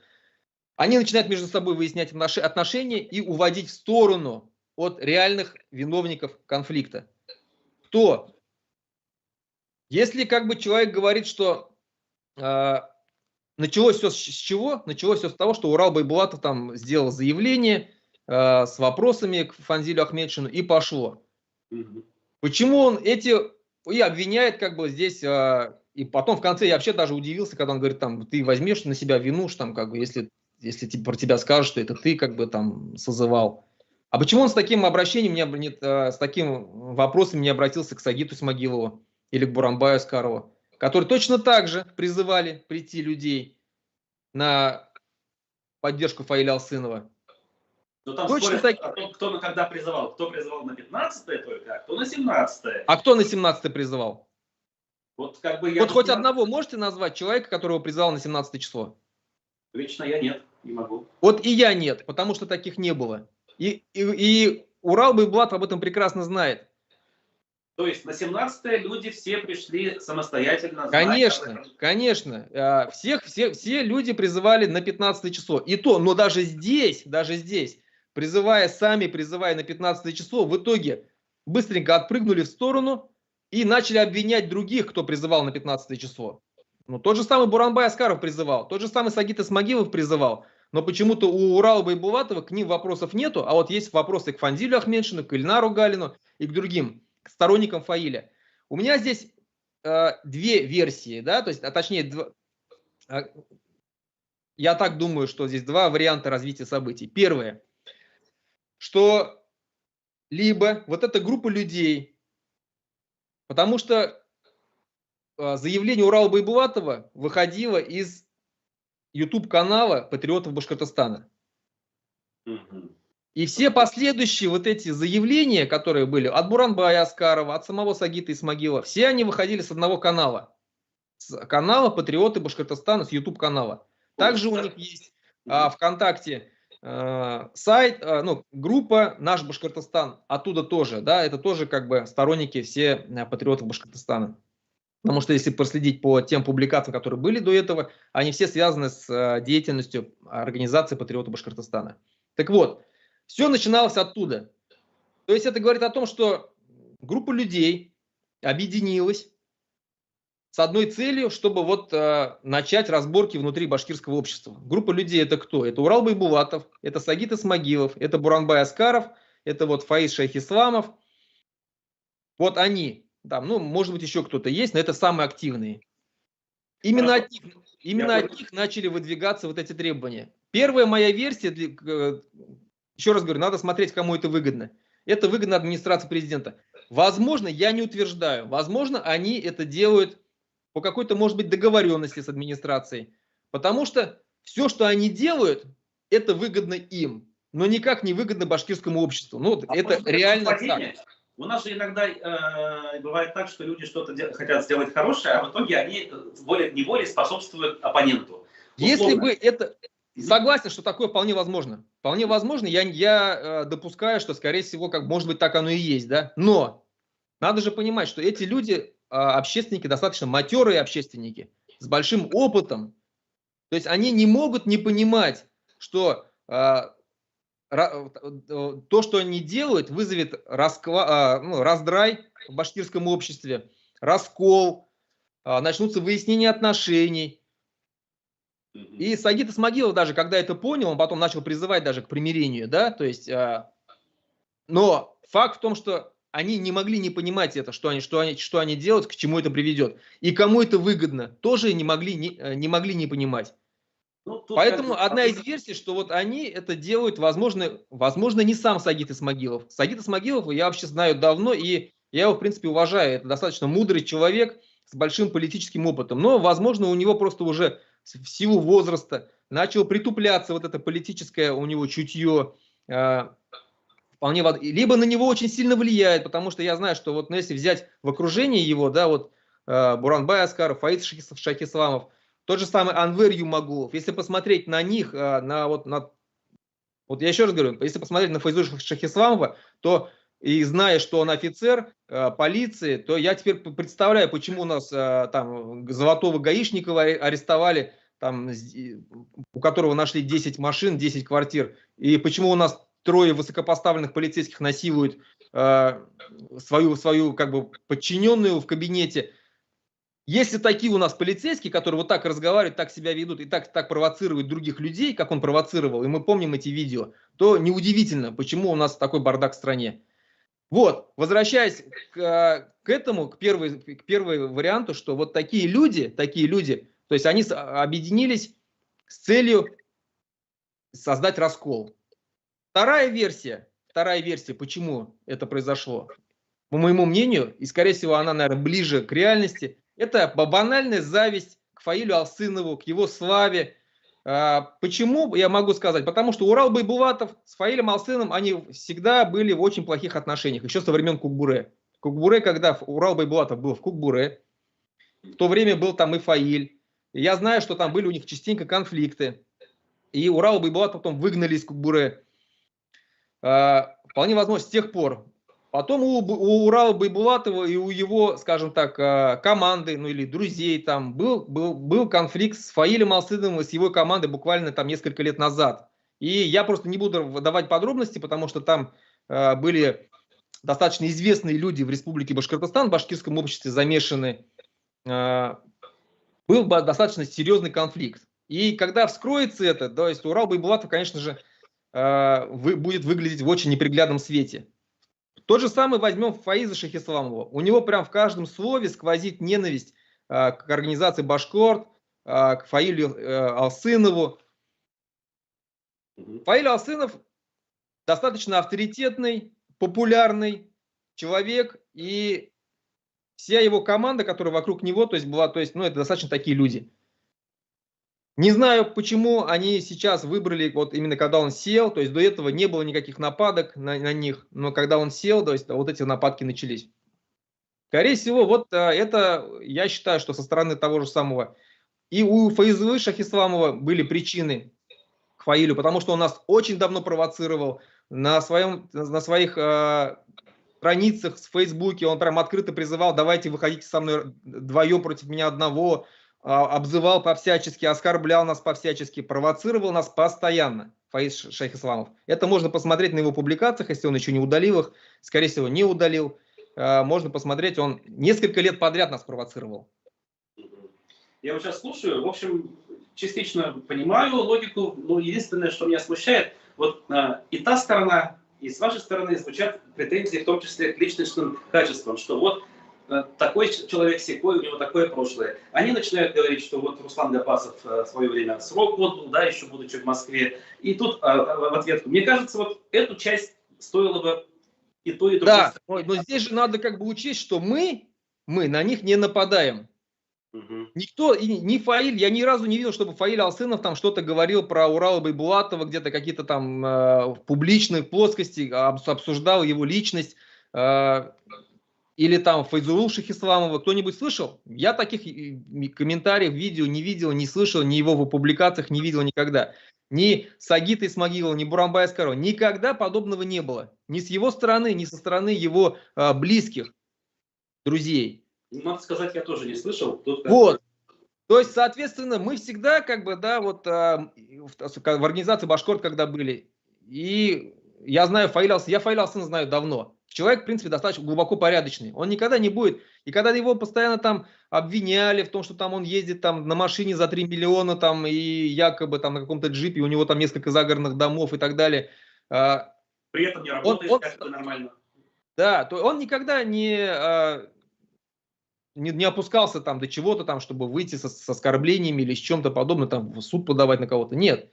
они начинают между собой выяснять отношения и уводить в сторону от реальных виновников конфликта. Кто? Если как бы человек говорит, что началось все с чего? Началось все с того, что Урал Байбулатов там сделал заявление с вопросами к Фанзилю Ахметшину и пошло. Почему он эти и обвиняет как бы здесь, и потом в конце я вообще даже удивился, когда он говорит, там, ты возьмешь на себя вину, что там, как бы, если про тебя скажут, что это ты как бы там созывал. А почему он с таким обращением, с таким вопросом не обратился к Сагиту Смагилову или к Буранбаю Аскарову, которые точно так же призывали прийти людей на поддержку Фаиля Алсынова? Но там точно так... о том, кто когда призывал. Кто призывал на 15-е только, а кто на 17-е. А кто на 17-е призывал? Вот, как бы я вот хоть одного можете назвать человека, которого призывал на 17 число? Лично я нет, не могу. Вот и я нет, потому что таких не было. И Урал Байбулатов об этом прекрасно знает. То есть на 17-е люди все пришли самостоятельно? Конечно, конечно. Все люди призывали на 15 число. И то, но даже здесь, призывая на 15 число, в итоге быстренько отпрыгнули в сторону и начали обвинять других, кто призывал на 15 число. Ну, тот же самый Буранбай Аскаров призывал, тот же самый Сагит Исмагилов призывал. Но почему-то у Урала Байбулатова к ним вопросов нету, а вот есть вопросы к Фанзилю Ахметшину, к Ильнару Галину и к другим, к сторонникам Фаиля. У меня здесь две версии, да, то есть, точнее, я так думаю, что здесь два варианта развития событий. Первое, что либо вот эта группа людей, потому что заявление Урала Байбулатова выходило из YouTube-канала патриотов Башкортостана. И все последующие вот эти заявления, которые были от Буранбая Аскарова, от самого Сагита Исмагилова, все они выходили с одного канала. С канала «Патриоты Башкортостана», с YouTube-канала. Также у них есть ВКонтакте сайт, группа «Наш Башкортостан». Оттуда тоже, да, это тоже как бы сторонники все патриотов Башкортостана. Потому что если проследить по тем публикациям, которые были до этого, они все связаны с деятельностью организации «Патриоты Башкортостана». Так вот, все начиналось оттуда. То есть это говорит о том, что группа людей объединилась с одной целью, чтобы вот начать разборки внутри башкирского общества. Группа людей это кто? Это Урал Байбулатов, это Сагит Исмагилов, это Буранбай Аскаров, это вот Фаиз Шайхисламов. Вот они, там, ну, может быть, еще кто-то есть, но это самые активные. Именно от них начали выдвигаться вот эти требования. Первая моя версия, еще раз говорю, надо смотреть, кому это выгодно. Это выгодно администрации президента. Возможно, я не утверждаю, возможно, они это делают по какой-то, может быть, договоренности с администрацией. Потому что все, что они делают, это выгодно им, но никак не выгодно башкирскому обществу. Ну, это реально так. У нас же иногда бывает так, что люди что-то хотят сделать хорошее, а в итоге они волей-неволей способствуют оппоненту. Если бы это... Согласен, что такое вполне возможно. Вполне возможно, я допускаю, что, скорее всего, может быть, так оно и есть, да. Но надо же понимать, что эти люди, общественники, достаточно матерые общественники, с большим опытом. То есть они не могут не понимать, что то, что они делают, вызовет раздрай в башкирском обществе, раскол, начнутся выяснения отношений. И Сагит Исмагилов даже, когда это понял, он потом начал призывать даже к примирению, да, то есть, но факт в том, что они не могли не понимать это, что они делают, к чему это приведет, и кому это выгодно, тоже не могли не понимать. Поэтому одна из версий, что вот они это делают, возможно, не сам Сагит Исмагилов. Сагит Исмагилов я вообще знаю давно, и я его, в принципе, уважаю. Это достаточно мудрый человек с большим политическим опытом. Но, возможно, у него просто уже в силу возраста начало притупляться вот это политическое у него чутье. Вполне, либо на него очень сильно влияет, потому что я знаю, что вот, ну, если взять в окружение его, да, вот Буранбай Аскаров, Фаиз Шайхисламов, тот же самый Анвер Юмагулов, если посмотреть на них, вот я еще раз говорю, если посмотреть на Фаизу Шайхисламова, то и зная, что он офицер полиции, то я теперь представляю, почему у нас там золотого гаишника арестовали, там, у которого нашли 10 машин, 10 квартир, и почему у нас трое высокопоставленных полицейских насилуют свою как бы подчиненную в кабинете. Если такие у нас полицейские, которые вот так разговаривают, так себя ведут и так провоцируют других людей, как он провоцировал, и мы помним эти видео, то неудивительно, почему у нас такой бардак в стране. Вот, возвращаясь к первой варианту, что вот такие люди, то есть они объединились с целью создать раскол. Вторая версия, почему это произошло, по моему мнению, и скорее всего она, наверное, ближе к реальности, это банальная зависть к Фаилю Алсынову, к его славе. Почему, я могу сказать, потому что Урал Байбулатов с Фаилем Алсыновым, они всегда были в очень плохих отношениях, еще со времен Кукбуре. Когда Урал Байбулатов был в Кукбуре, в то время был там и Фаиль. И я знаю, что там были у них частенько конфликты. И Урал Байбулатов потом выгнали из Кукбуре. Вполне возможно, с тех пор. Потом у Урала Байбулатова и у его, скажем так, команды, ну или друзей там был конфликт с Фаилем Алсыновым и с его командой буквально там несколько лет назад. И я просто не буду выдавать подробности, потому что там были достаточно известные люди в Республике Башкортостан, в башкирском обществе замешаны. Был достаточно серьезный конфликт. И когда вскроется это, то есть Урал Байбулатов, конечно же, будет выглядеть в очень неприглядном свете. Тот же самый возьмем Фаиза Шайхисламова. У него прям в каждом слове сквозит ненависть к организации Башкорт, к Фаилю Алсынову. Фаиль Алсынов достаточно авторитетный, популярный человек, и вся его команда, которая вокруг него, то есть это достаточно такие люди. Не знаю, почему они сейчас выбрали, вот именно когда он сел, то есть до этого не было никаких нападок на них, но когда он сел, то есть вот эти нападки начались. Скорее всего, вот это, я считаю, что со стороны того же самого, и у Фаизы Шайхисламова были причины к Фаилю, потому что он нас очень давно провоцировал на своих страницах в Фейсбуке, он прям открыто призывал: давайте выходите со мной вдвоем против меня одного, обзывал по-всячески, оскорблял нас по-всячески, провоцировал нас постоянно, Фаиз Шайхисламов. Это можно посмотреть на его публикациях, если он еще не удалил их, скорее всего, не удалил. Можно посмотреть, он несколько лет подряд нас провоцировал. Я вот сейчас слушаю, в общем, частично понимаю логику, но единственное, что меня смущает, вот и та сторона, и с вашей стороны звучат претензии, в том числе к личностным качествам, что вот такой человек секой, у него такое прошлое. Они начинают говорить, что вот Руслан Гапасов в свое время срок отбыл, да, еще будучи в Москве. И тут в ответку, мне кажется, вот эту часть стоило бы и то, и другое. Да, но здесь же надо как бы учесть, что мы на них не нападаем. Никто, ни Фаиль, я ни разу не видел, чтобы Фаиль Алсынов там что-то говорил про Урала Байбулатова, где-то какие-то там в публичной плоскости обсуждал его личность, или там Файзулу Шахисламова. Кто-нибудь слышал? Я таких комментариев, видео не видел, не слышал, ни его в публикациях не видел никогда. Ни Сагита Исмагилова, ни Бурамбая Аскарова. Никогда подобного не было. Ни с его стороны, ни со стороны его близких друзей. Надо сказать, я тоже не слышал. Вот. То есть, соответственно, мы всегда, как бы, да, вот в организации Башкорт, когда были, и я знаю Фаиля Алсына знаю давно. Человек, в принципе, достаточно глубоко порядочный. Он никогда не будет. И когда его постоянно там обвиняли в том, что там он ездит там на машине за 3 миллиона, там, и якобы там на каком-то джипе, у него там несколько загородных домов и так далее. При этом не работает как-то нормально. Да, то он никогда не опускался там до чего-то там, чтобы выйти с оскорблениями или с чем-то подобным, там в суд подавать на кого-то. Нет.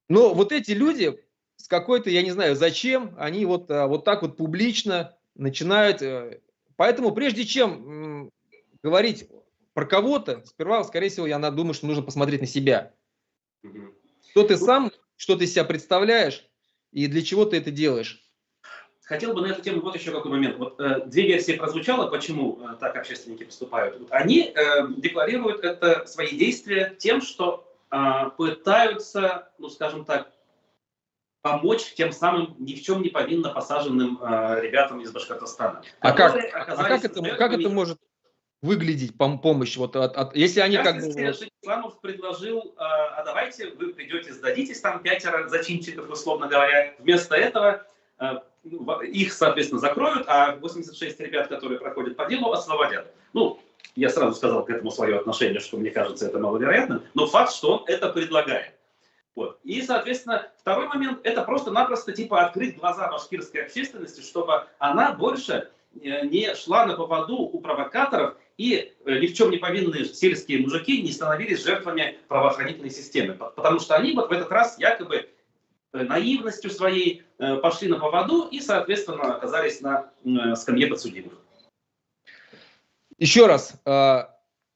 Но вот эти люди с какой-то, я не знаю, зачем, они вот так вот публично начинают. Поэтому прежде чем говорить про кого-то, сперва, скорее всего, я думаю, что нужно посмотреть на себя. Кто ты сам, что ты из себя представляешь и для чего ты это делаешь. Хотел бы на эту тему вот еще какой момент. Вот две версии прозвучало, почему так общественники поступают. Вот они декларируют это свои действия тем, что пытаются, ну скажем так, помочь тем самым ни в чем не повинно посаженным ребятам из Башкортостана. Как это может выглядеть помощь? Вот если они как бы... Исламов предложил, а давайте вы придете, сдадитесь, там 5 зачинщиков, условно говоря. Вместо этого их, соответственно, закроют, а 86 ребят, которые проходят по делу, освободят. Ну, я сразу сказал к этому свое отношение, что мне кажется это маловероятно, но факт, что он это предлагает. Вот. И, соответственно, второй момент, это просто-напросто типа открыть глаза башкирской общественности, чтобы она больше не шла на поводу у провокаторов и ни в чем не повинные сельские мужики не становились жертвами правоохранительной системы. Потому что они вот в этот раз якобы наивностью своей пошли на поводу и, соответственно, оказались на скамье подсудимых. Еще раз,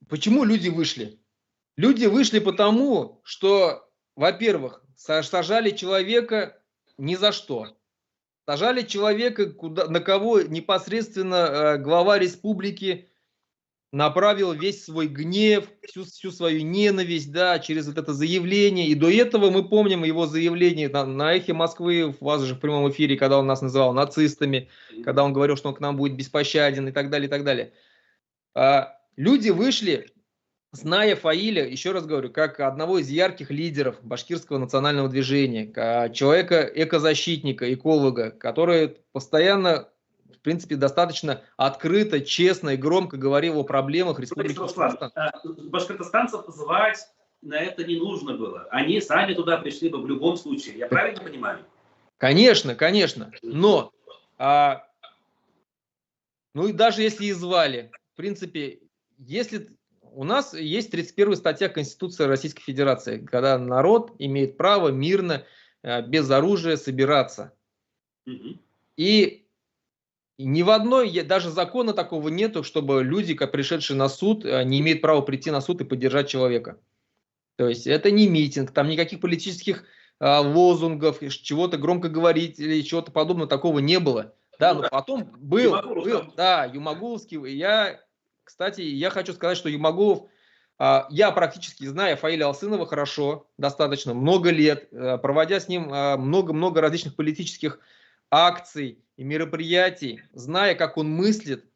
почему люди вышли? Люди вышли потому, что, во-первых, сажали человека ни за что. Сажали человека, на кого непосредственно глава республики направил весь свой гнев, всю свою ненависть, да, через вот это заявление. И до этого мы помним его заявление на «Эхе Москвы», у вас же в прямом эфире, когда он нас называл нацистами, когда он говорил, что он к нам будет беспощаден и так далее, и так далее. Люди вышли, зная Фаиля, еще раз говорю, как одного из ярких лидеров башкирского национального движения, человека, экозащитника, эколога, который постоянно, в принципе, достаточно открыто, честно и громко говорил о проблемах республики Башкортостан. Башкортостанцев звать на это не нужно было. Они сами туда пришли бы в любом случае. Я правильно понимаю? Конечно, конечно. Но, ну и даже если и звали, в принципе, если у нас есть 31-я статья Конституции Российской Федерации, когда народ имеет право мирно, без оружия собираться. И ни в одной, даже закона такого нету, чтобы люди, как пришедшие на суд, не имеют права прийти на суд и поддержать человека. То есть это не митинг, там никаких политических лозунгов, чего-то громко говорить или чего-то подобного такого не было. Да, но потом был, да, Юмагуловский. Кстати, я хочу сказать, что Юмагулов, я практически знаю Фаиля Алсынова хорошо, достаточно, много лет, проводя с ним много-много различных политических акций и мероприятий, зная, как он мыслит,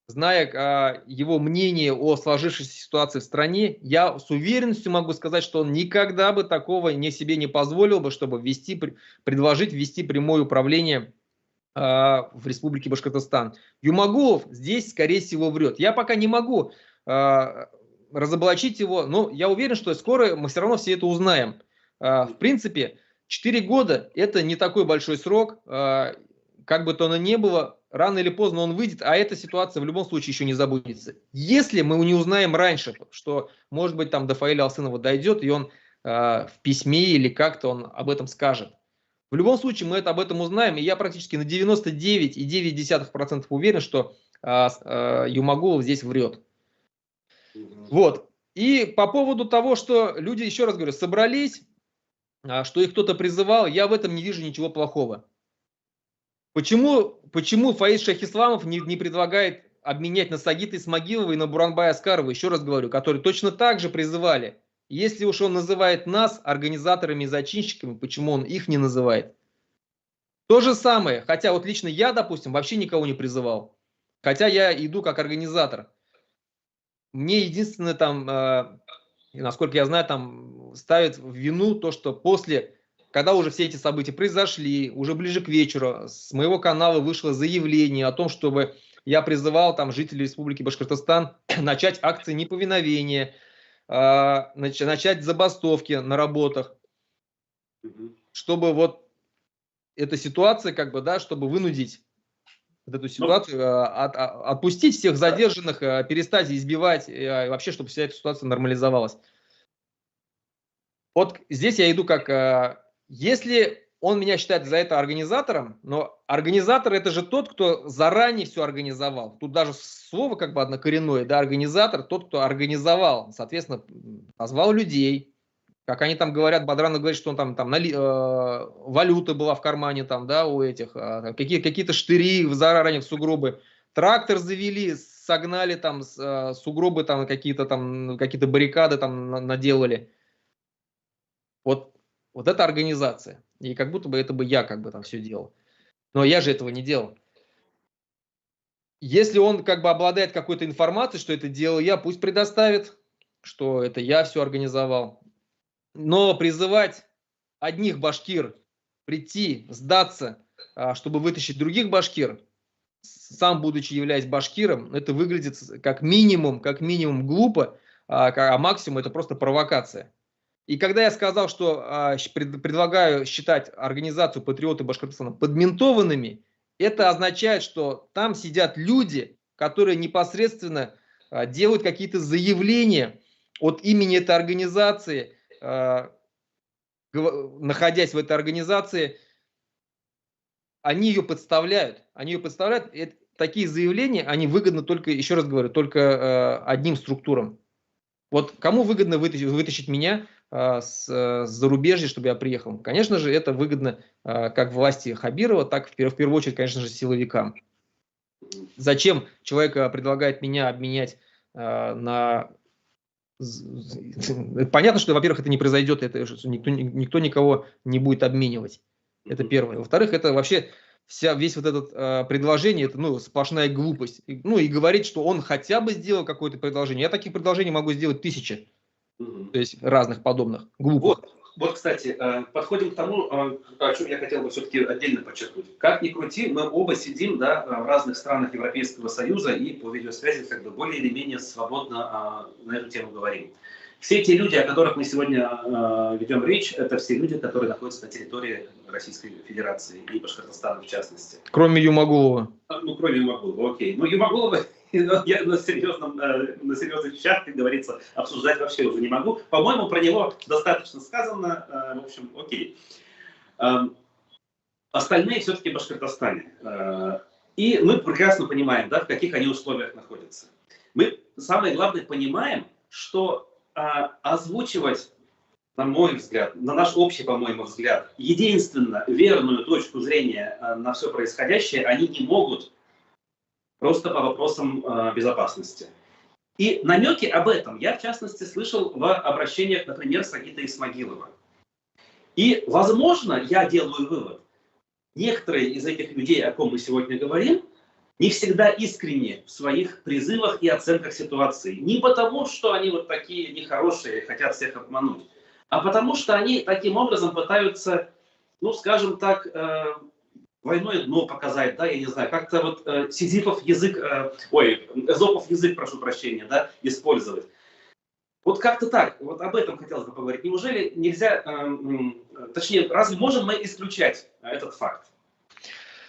зная его мнение о сложившейся ситуации в стране, я с уверенностью могу сказать, что он никогда бы такого себе не позволил бы, чтобы предложить ввести прямое управление в Республике Башкортостан. Юмагулов здесь, скорее всего, врет. Я пока не могу разоблачить его, но я уверен, что скоро мы все равно все это узнаем. В принципе, 4 года – это не такой большой срок, как бы то оно ни было, рано или поздно он выйдет, а эта ситуация в любом случае еще не забудется. Если мы не узнаем раньше, что, может быть, там до Фаиля Алсынова дойдет, и он в письме или как-то он об этом скажет. В любом случае мы об этом узнаем, и я практически на 99,9% уверен, что Юмагулов здесь врет. Вот. И по поводу того, что люди, еще раз говорю, собрались, что их кто-то призывал, я в этом не вижу ничего плохого. Почему Фаиз Шахисламов не предлагает обменять на Сагита Исмагилова и на Буранбая Аскарова, еще раз говорю, которые точно так же призывали? Если уж он называет нас организаторами и зачинщиками, почему он их не называет? То же самое, хотя вот лично я, допустим, вообще никого не призывал, хотя я иду как организатор. Мне единственное там, насколько я знаю, там ставят в вину то, что после, когда уже все эти события произошли, уже ближе к вечеру, с моего канала вышло заявление о том, чтобы я призывал там жителей Республики Башкортостан начать акции неповиновения, начать забастовки на работах, чтобы вот эта ситуация, как бы, да, чтобы вынудить вот эту ситуацию, отпустить всех задержанных, перестать избивать, и вообще, чтобы вся эта ситуация нормализовалась. Вот здесь я иду как, если он меня считает за это организатором, но организатор это же тот, кто заранее все организовал. Тут даже слово как бы однокоренное, да, организатор, тот, кто организовал, соответственно, позвал людей. Как они там говорят, Бадранов говорит, что он там валюта была в кармане, там, да, у этих, какие-то штыри заранее в сугробы. Трактор завели, согнали там сугробы, там какие-то баррикады там наделали. Вот это организация. И как будто бы это бы я как бы там все делал. Но я же этого не делал. Если он как бы обладает какой-то информацией, что это делал я, пусть предоставит, что это я все организовал. Но призывать одних башкир прийти, сдаться, чтобы вытащить других башкир, сам будучи являясь башкиром, это выглядит как минимум глупо, а максимум это просто провокация. И когда я сказал, что предлагаю считать организацию «Патриоты Башкортостана» подментованными, это означает, что там сидят люди, которые непосредственно делают какие-то заявления от имени этой организации, находясь в этой организации, они ее подставляют. Такие заявления, они выгодны только, еще раз говорю, только одним структурам. Вот кому выгодно вытащить меня с зарубежья, чтобы я приехал? Конечно же, это выгодно как власти Хабирова, так в первую очередь, конечно же, силовикам. Зачем человек предлагает меня обменять на... Понятно, что, во-первых, это не произойдет, никто никого не будет обменивать. Это первое. Во-вторых, это вообще весь вот это предложение, это сплошная глупость. И говорить, что он хотя бы сделал какое-то предложение. Я таких предложений могу сделать 1000. То есть разных подобных, глупых. Вот, кстати, подходим к тому, о чем я хотел бы все-таки отдельно подчеркнуть. Как ни крути, мы оба сидим, да, в разных странах Европейского Союза и по видеосвязи как бы более или менее свободно на эту тему говорим. Все те люди, о которых мы сегодня ведем речь, это все люди, которые находятся на территории Российской Федерации и Башкортостана в частности. Кроме Юмагулова. Кроме Юмагулова, окей. Юмагулова я на серьезных вещах, как говорится, обсуждать вообще уже не могу. По-моему, про него достаточно сказано. В общем, окей. Остальные все-таки в Башкортостане. И мы прекрасно понимаем, да, в каких они условиях находятся. Мы, самое главное, понимаем, что озвучивать, на мой взгляд, на наш общий, по-моему, взгляд, единственно верную точку зрения на все происходящее они не могут просто по вопросам безопасности. И намеки об этом я, в частности, слышал в обращениях, например, Сагита Исмагилова. И, возможно, я делаю вывод, некоторые из этих людей, о ком мы сегодня говорим, не всегда искренни в своих призывах и оценках ситуации. Не потому, что они вот такие нехорошие, хотят всех обмануть, а потому, что они таким образом пытаются, скажем так, двойное дно показать, да, я не знаю, как-то вот Сизифов язык, Эзопов язык, прошу прощения, да, использовать. Вот как-то так, вот об этом хотелось бы поговорить. Неужели нельзя, точнее, разве можем мы исключать этот факт?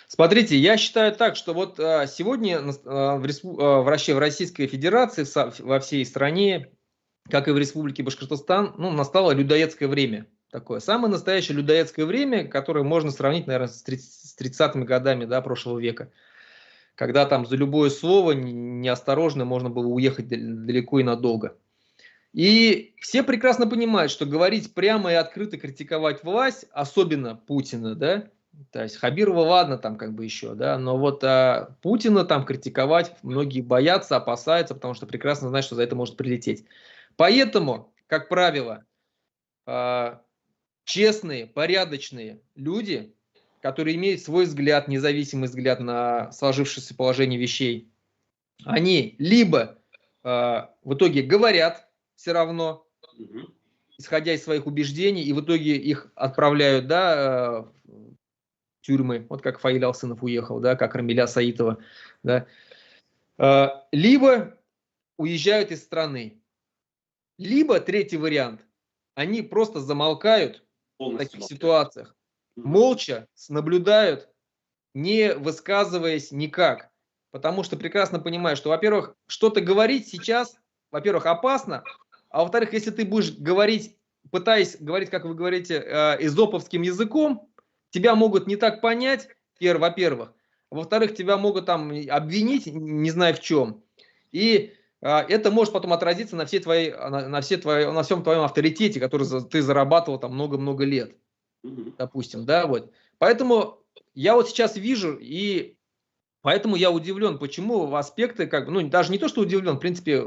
Смотрите, я считаю так, что вот сегодня в Российской Федерации, во всей стране, как и в Республике Башкортостан, ну, настало людоедское время. Такое самое настоящее людоедское время, которое можно сравнить, наверное, с 30-ми годами, да, прошлого века. Когда там за любое слово неосторожно можно было уехать далеко и надолго. И все прекрасно понимают, что говорить прямо и открыто критиковать власть, особенно Путина, да, то есть Хабирова, ладно, там как бы еще, да, но вот Путина там критиковать многие боятся, опасаются, потому что прекрасно знают, что за это может прилететь. Поэтому, как правило, честные, порядочные люди, которые имеют свой взгляд, независимый взгляд на сложившееся положение вещей, они либо в итоге говорят все равно, исходя из своих убеждений, и в итоге их отправляют, да, в тюрьмы, вот как Фаиль Алсынов уехал, да, как Рамиля Саитова, да, либо уезжают из страны. Либо третий вариант, они просто замолкают в таких ситуациях, молча наблюдают, не высказываясь никак. Потому что прекрасно понимаю, что, во-первых, что-то говорить сейчас, во-первых, опасно, а во-вторых, если ты будешь говорить, пытаясь говорить, как вы говорите, эзоповским языком, тебя могут не так понять, во-первых, во-вторых, тебя могут там обвинить, не знаю в чем, и это может потом отразиться на всем твоем авторитете, который ты зарабатывал там много-много лет, допустим, да, вот. Поэтому я вот сейчас вижу, и поэтому я удивлен, почему в аспекты, как, ну, даже не то, что удивлен, в принципе,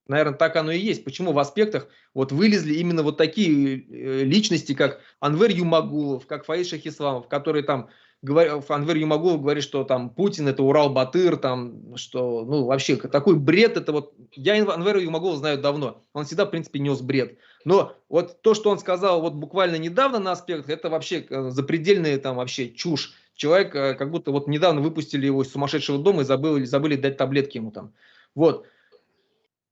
наверное, так оно и есть, почему в аспектах вот вылезли именно вот такие личности, как Анвер Юмагулов, как Фаиль Шахисламов, которые там, Анвер Юмагулов говорит, что там Путин это Урал-Батыр, там, что, ну, вообще, такой бред, это вот, я Анвера Юмагулова знаю давно, он всегда, в принципе, нес бред, но вот то, что он сказал вот буквально недавно на аспектах, это вообще запредельная там вообще чушь. Человек, как будто вот недавно выпустили его из сумасшедшего дома и забыли дать таблетки ему там. Вот.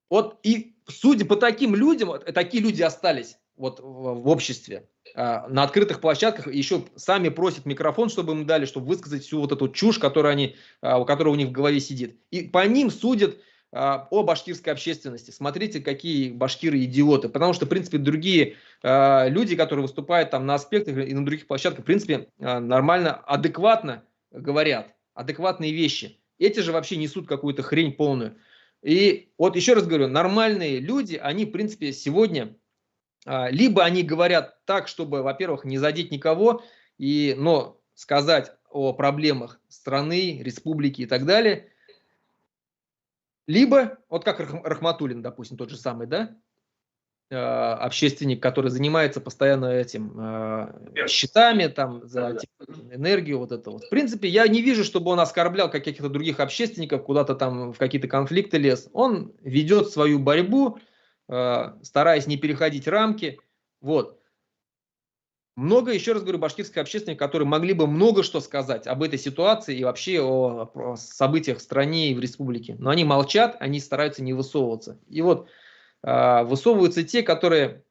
Вот и судя по таким людям, такие люди остались вот в обществе, на открытых площадках, еще сами просят микрофон, чтобы им дали, чтобы высказать всю вот эту чушь, которая у них в голове сидит. И по ним судят о башкирской общественности. Смотрите, какие башкиры идиоты. Потому что, в принципе, другие люди, которые выступают там на аспектах и на других площадках, в принципе, нормально, адекватно говорят, адекватные вещи. Эти же вообще несут какую-то хрень полную. И вот еще раз говорю, нормальные люди, они, в принципе, сегодня, либо они говорят так, чтобы, во-первых, не задеть никого, но сказать о проблемах страны, республики и так далее, либо, вот как Рахматуллин, допустим, тот же самый, да, общественник, который занимается постоянно этим счетами там за энергию, вот это вот. В принципе, я не вижу, чтобы он оскорблял каких-то других общественников, куда-то там в какие-то конфликты лез. Он ведет свою борьбу, стараясь не переходить рамки. Вот. Много, еще раз говорю, башкирских общественников, которые могли бы много что сказать об этой ситуации и вообще о событиях в стране и в республике. Но они молчат, они стараются не высовываться. И вот высовываются те, которым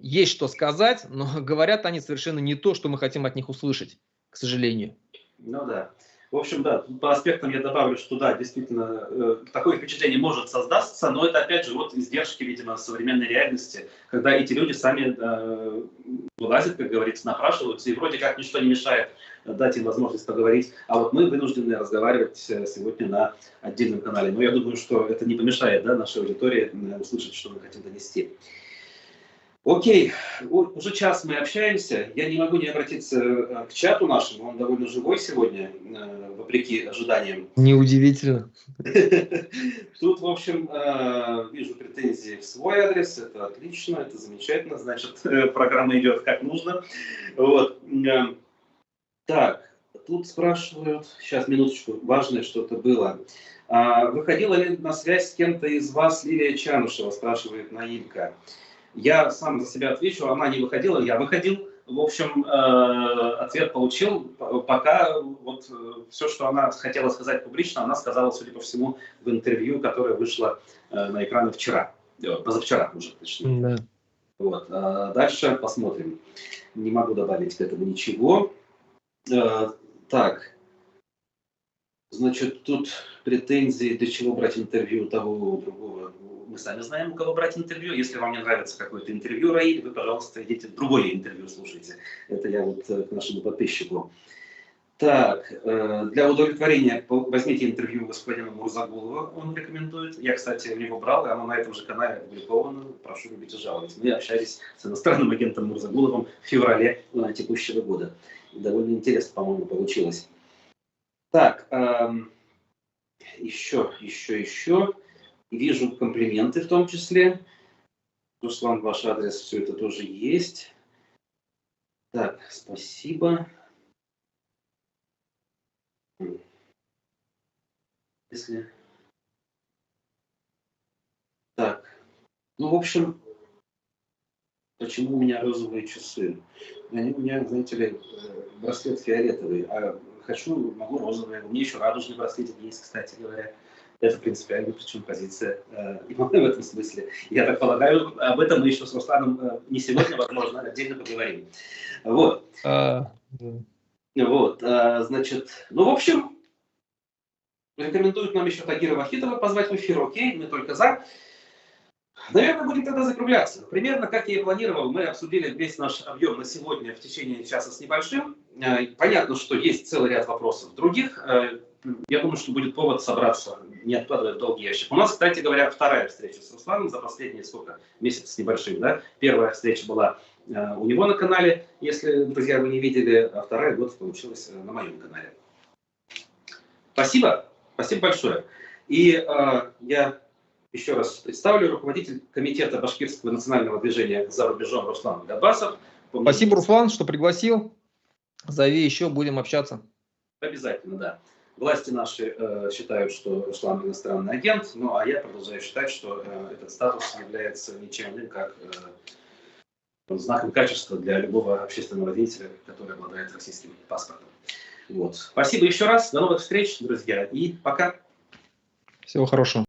есть что сказать, но говорят они совершенно не то, что мы хотим от них услышать, к сожалению. Ну да. В общем, да, по аспектам я добавлю, что да, действительно, такое впечатление может создаться, но это опять же вот издержки, видимо, современной реальности, когда эти люди сами вылазят, как говорится, напрашиваются, и вроде как ничто не мешает дать им возможность поговорить, а вот мы вынуждены разговаривать сегодня на отдельном канале. Но я думаю, что это не помешает, да, нашей аудитории услышать, что мы хотим донести. Окей, уже час мы общаемся. Я не могу не обратиться к чату нашему, он довольно живой сегодня, вопреки ожиданиям. Неудивительно. Тут, в общем, вижу претензии в свой адрес, это отлично, это замечательно, значит, программа идет как нужно. Вот. Так, тут спрашивают, сейчас, минуточку, важное что-то было. Выходила ли на связь с кем-то из вас Лилия Чанушева, спрашивает Наилька. Я сам за себя отвечу, она не выходила, я выходил. В общем, ответ получил. Пока вот все, что она хотела сказать публично, она сказала, судя по всему, в интервью, которое вышло на экраны вчера. Позавчера уже, точнее. Да. Вот. Дальше посмотрим. Не могу добавить к этому ничего. Так. Значит, тут претензии, для чего брать интервью того, другого. Мы сами знаем, у кого брать интервью. Если вам не нравится какое-то интервью, Раиль, вы, пожалуйста, идите другое интервью слушайте. Это я вот к нашему подписчику. Так, для удовлетворения возьмите интервью господина Мурзагулова, он рекомендует. Я, кстати, у него брал, и оно на этом же канале опубликовано. Прошу любить и жаловать. Мы общались с иностранным агентом Мурзагуловым в феврале текущего года. Довольно интересно, по-моему, получилось. Так, еще. Вижу комплименты в том числе. Руслан, ваш адрес, все это тоже есть. Так, спасибо. Так, ну, в общем, почему у меня розовые часы? Они у меня, знаете ли, браслет фиолетовый, а хочу, могу розовые. У меня еще радужный браслетик есть, кстати говоря. Это принципиальная причем позиция в этом смысле. Я так полагаю, об этом мы еще с Русланом не сегодня, возможно, отдельно поговорим. Вот. Значит, ну, в общем, рекомендуют нам еще Тагира Вахитова позвать в эфир. Окей, мы только за. Наверное, будем тогда закругляться. Примерно, как я и планировал, мы обсудили весь наш объем на сегодня в течение часа с небольшим. Понятно, что есть целый ряд вопросов других. Я думаю, что будет повод собраться, не откладывая в долгий ящик. У нас, кстати говоря, вторая встреча с Русланом за последние месяц с небольшим. Да? Первая встреча была у него на канале, если, друзья, вы не видели, а вторая год получилась на моем канале. Спасибо большое. И я еще раз представлю руководитель комитета Башкирского национального движения «За рубежом» Руслан Габасов. Спасибо, Руслан, что пригласил. Зови еще, будем общаться. Обязательно, да. Власти наши считают, что Руслан иностранный агент, ну а я продолжаю считать, что этот статус является ничем иным, как знаком качества для любого общественного деятеля, который обладает российским паспортом. Вот. Спасибо еще раз, до новых встреч, друзья, и пока. Всего хорошего.